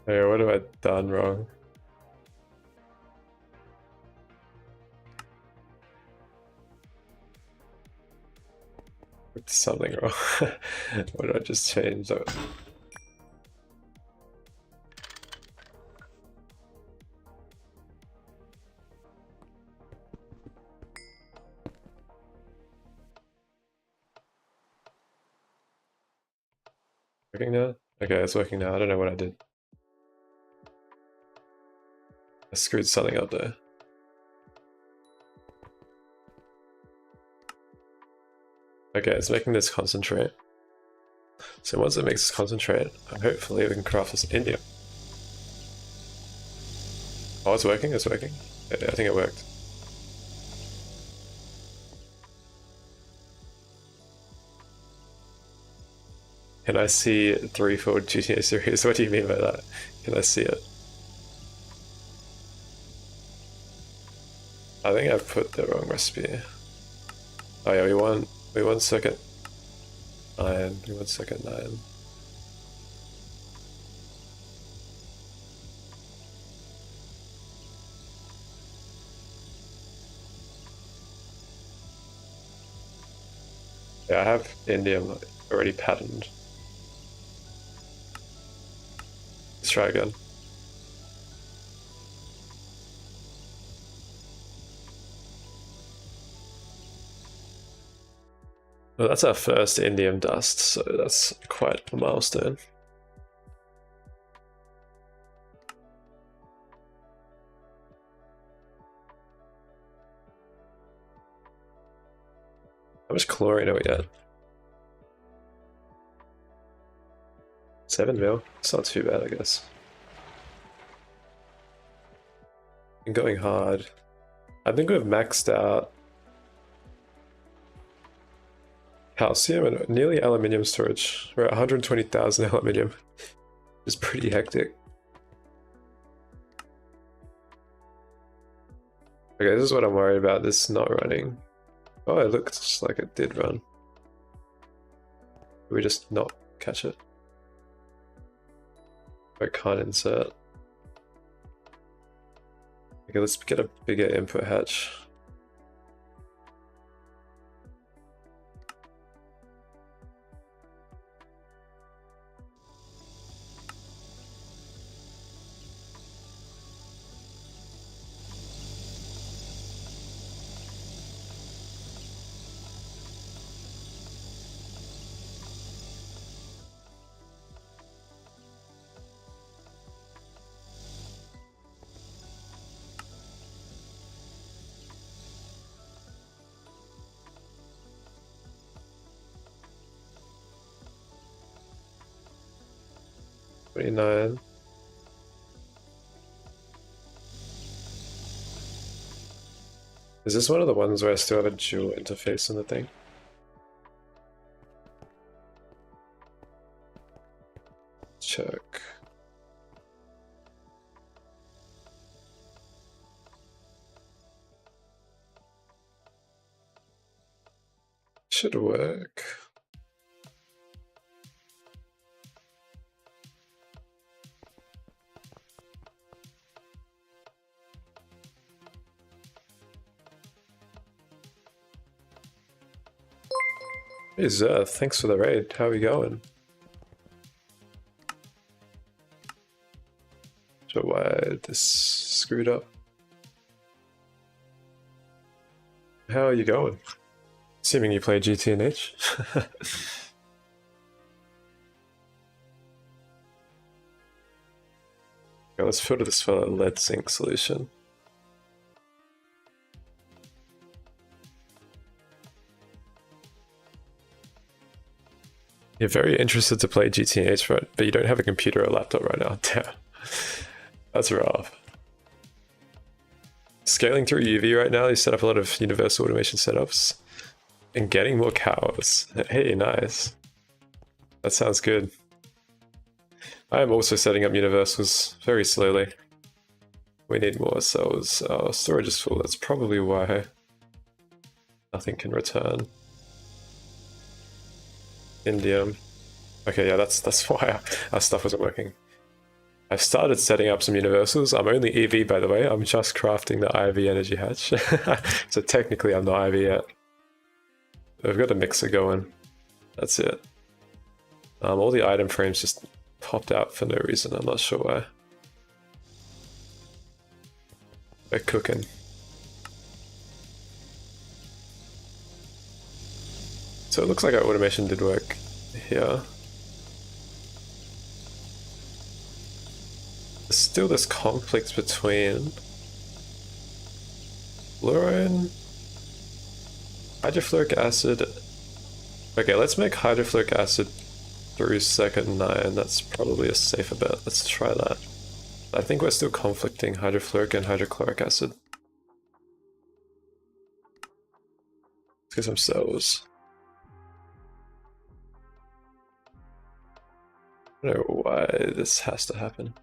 Hey, what have I done wrong? Something wrong. What did I just change? Working now? Okay, it's working now. I don't know what I did. I screwed something up there. Okay, it's making this concentrate. So once it makes this concentrate, hopefully we can craft this indium. Oh, it's working, it's working. Yeah, I think it worked. Can I see 3-fold GTA series? What do you mean by that? Can I see it? I think I've put the wrong recipe. Oh yeah, we want circuit 9. We want circuit 9. Yeah, I have indium already patterned. Let's try again. Well, that's our first indium dust, so that's quite a milestone. How much chlorine are we at? 7 mil? It's not too bad, I guess. I'm going hard. I think we've maxed out calcium and nearly aluminium storage. We're at 120,000 aluminium. It's pretty hectic. Okay, this is what I'm worried about, this not running. Oh, it looks like it did run. Did we just not catch it? I can't insert. Okay, let's get a bigger input hatch. $29. Is this one of the ones where I still have a dual interface in the thing? Check. Should work. Hey Zerth, thanks for the raid. How are we going? Sure why this screwed up. How are you going? Assuming you play GTNH. Okay, let's filter this for a lead zinc solution. You're very interested to play GTNH, right? But you don't have a computer or laptop right now. Damn. That's rough. Scaling through UV right now, you set up a lot of universal automation setups and getting more cows. Hey, nice. That sounds good. I am also setting up universals very slowly. We need more cells. Our storage is full. That's probably why nothing can return. Indium. Okay, yeah, that's why our stuff wasn't working. I've started setting up some universals. I'm only EV, by the way. I'm just crafting the IV energy hatch. So technically I'm not IV yet. We've got a mixer going. That's it. All the item frames just popped out for no reason. I'm not sure why. We're cooking. So it looks like our automation did work here. There's still this conflict between fluorine, hydrofluoric acid. Okay, let's make hydrofluoric acid through second 9. That's probably a safer bet. Let's try that. I think we're still conflicting hydrofluoric and hydrochloric acid. Let's get some cells. I don't know why this has to happen.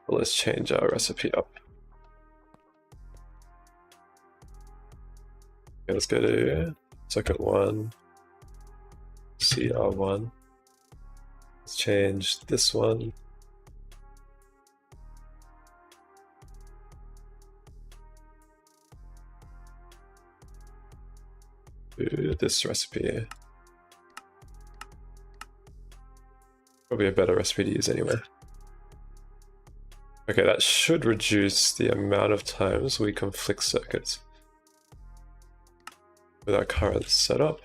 Well, let's change our recipe up. Okay, let's go to circuit 1, CR1. Let's change this one. To this recipe. Probably a better recipe to use anyway. Okay, that should reduce the amount of times we conflict circuits with our current setup.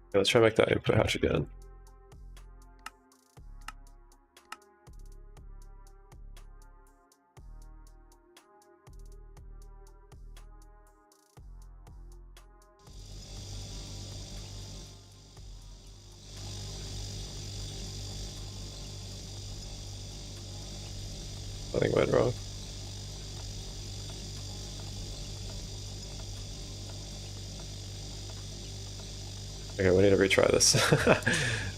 Okay, let's try and make that input hatch again. Nothing went wrong. Okay, we need to retry this.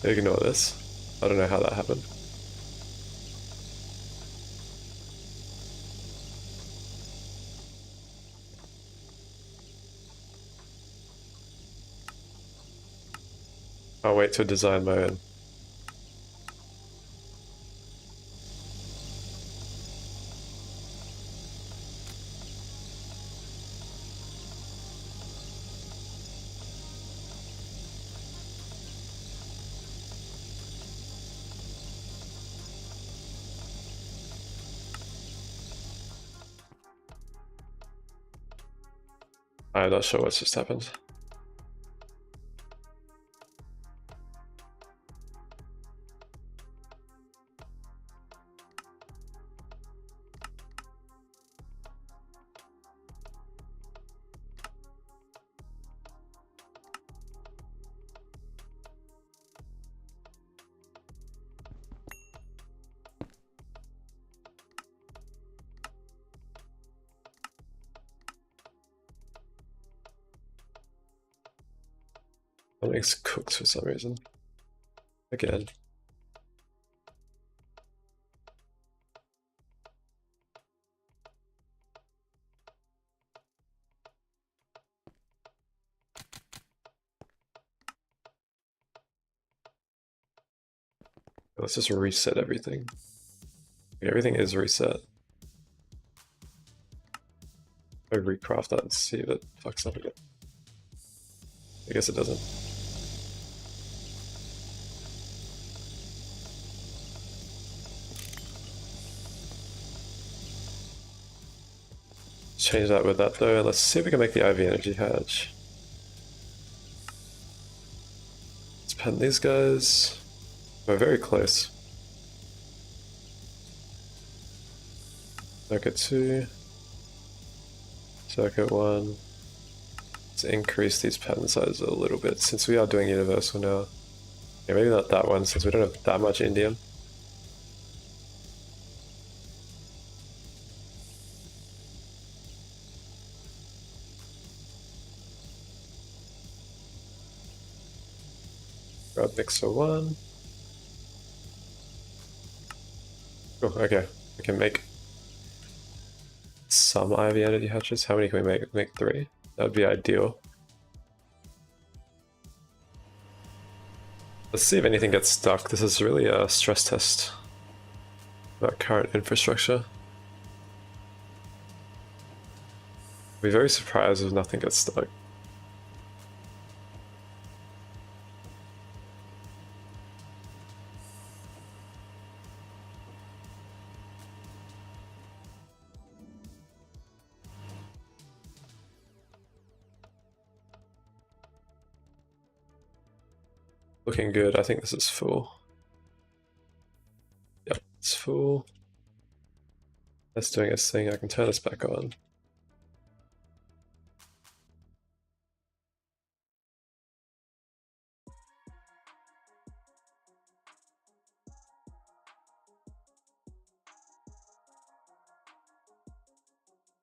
Ignore this. I don't know how that happened. I'll wait to design my own. I'm not sure what's just happened. Something's cooked for some reason. Again. Let's just reset everything. Everything is reset. I recraft that and see if it fucks up again. I guess it doesn't. Change that with that though. Let's see if we can make the IV energy hatch. Let's pen these guys. We're very close. Circuit 2. Circuit 1. Let's increase these pen sizes a little bit since we are doing universal now. Yeah, maybe not that one since we don't have that much indium. Grab mixer 1. Oh, okay. We can make some IV energy hatches. How many can we make? Make 3. That would be ideal. Let's see if anything gets stuck. This is really a stress test about current infrastructure. I'll be very surprised if nothing gets stuck. Looking good. I think this is full. Yep, it's full. That's doing its thing. I can turn this back on.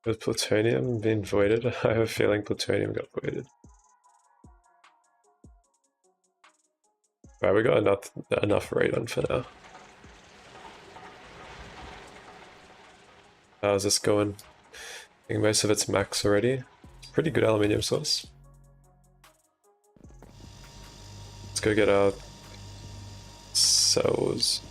With plutonium being voided, I have a feeling plutonium got voided. Right, we got enough radon for now. How's this going? I think most of it's max already. Pretty good aluminium source. Let's go get our cells.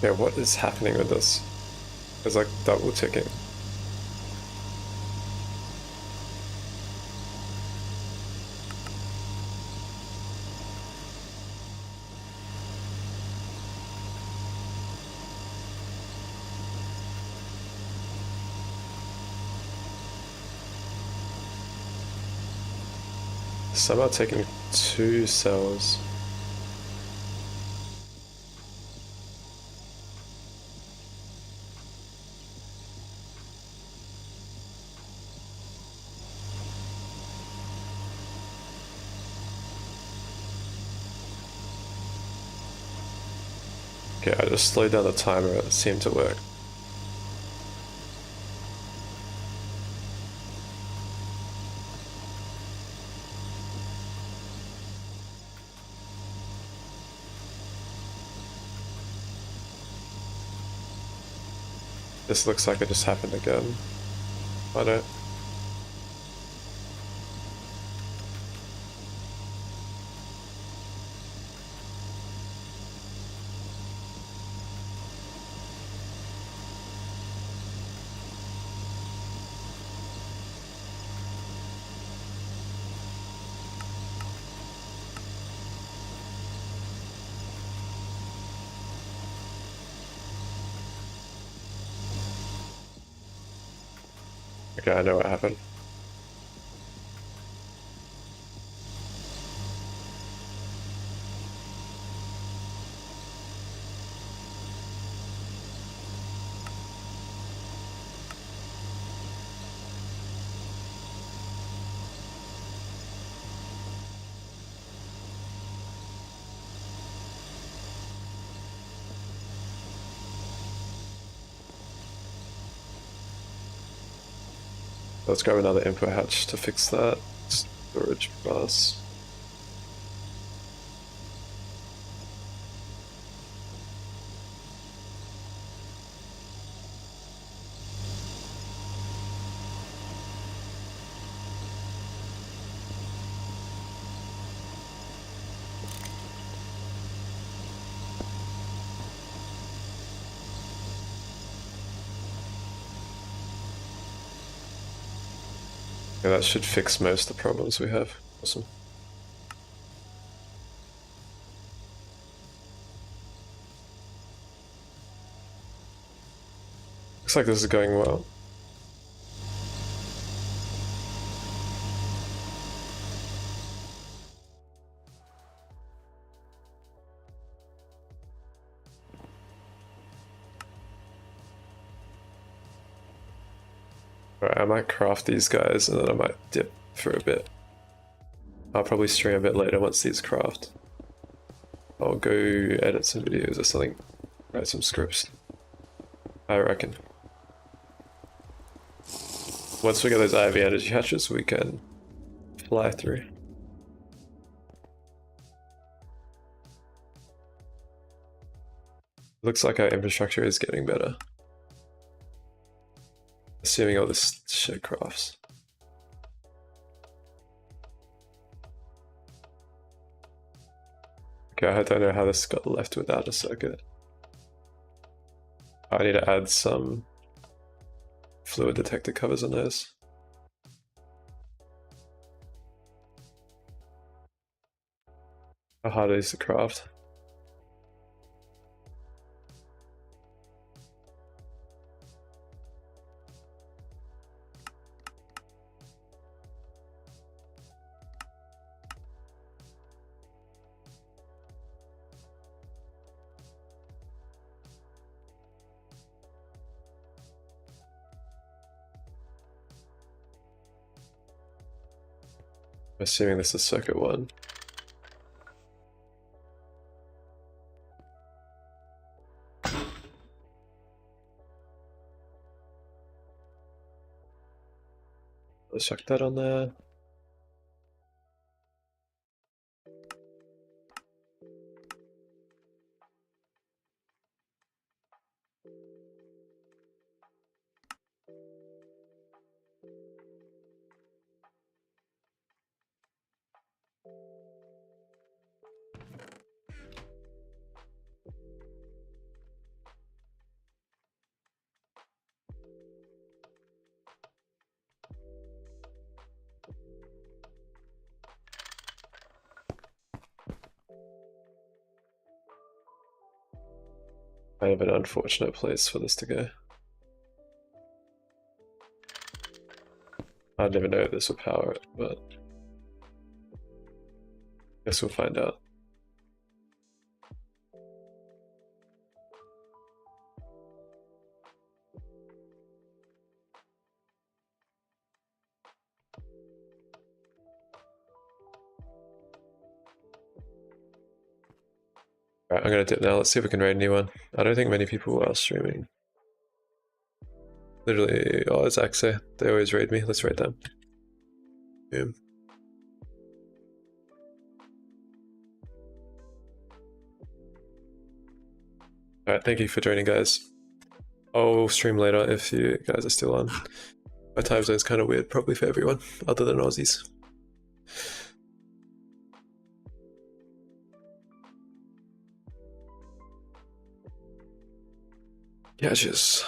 Yeah, what is happening with this? It's like double ticking. Somehow taking 2 cells. Okay, I just slowed down the timer, it seemed to work. This looks like it just happened again. I don't. Okay, I know what happened. Let's grab another input hatch to fix that. Storage bus. Yeah, that should fix most of the problems we have. Awesome. Looks like this is going well. Alright, I might craft these guys and then I might dip for a bit. I'll probably stream a bit later once these craft. I'll go edit some videos or something. Write some scripts. I reckon. Once we get those IV energy hatches, we can fly through. Looks like our infrastructure is getting better. Assuming all this shit crafts. Okay, I don't know how this got left without a circuit. I need to add some fluid detector covers on those. How hard is to craft? I'm assuming this is circuit 1. Let's check that on there. Kind of an unfortunate place for this to go. I'd never know this would power it, but guess we'll find out. Alright, I'm gonna dip now. Let's see if we can raid anyone. I don't think many people are streaming. Literally, oh, it's Axe. They always raid me. Let's raid them. Boom. Alright, thank you for joining, guys. I'll stream later if you guys are still on. My time zone's kind of weird, probably for everyone, other than Aussies. Yeah, just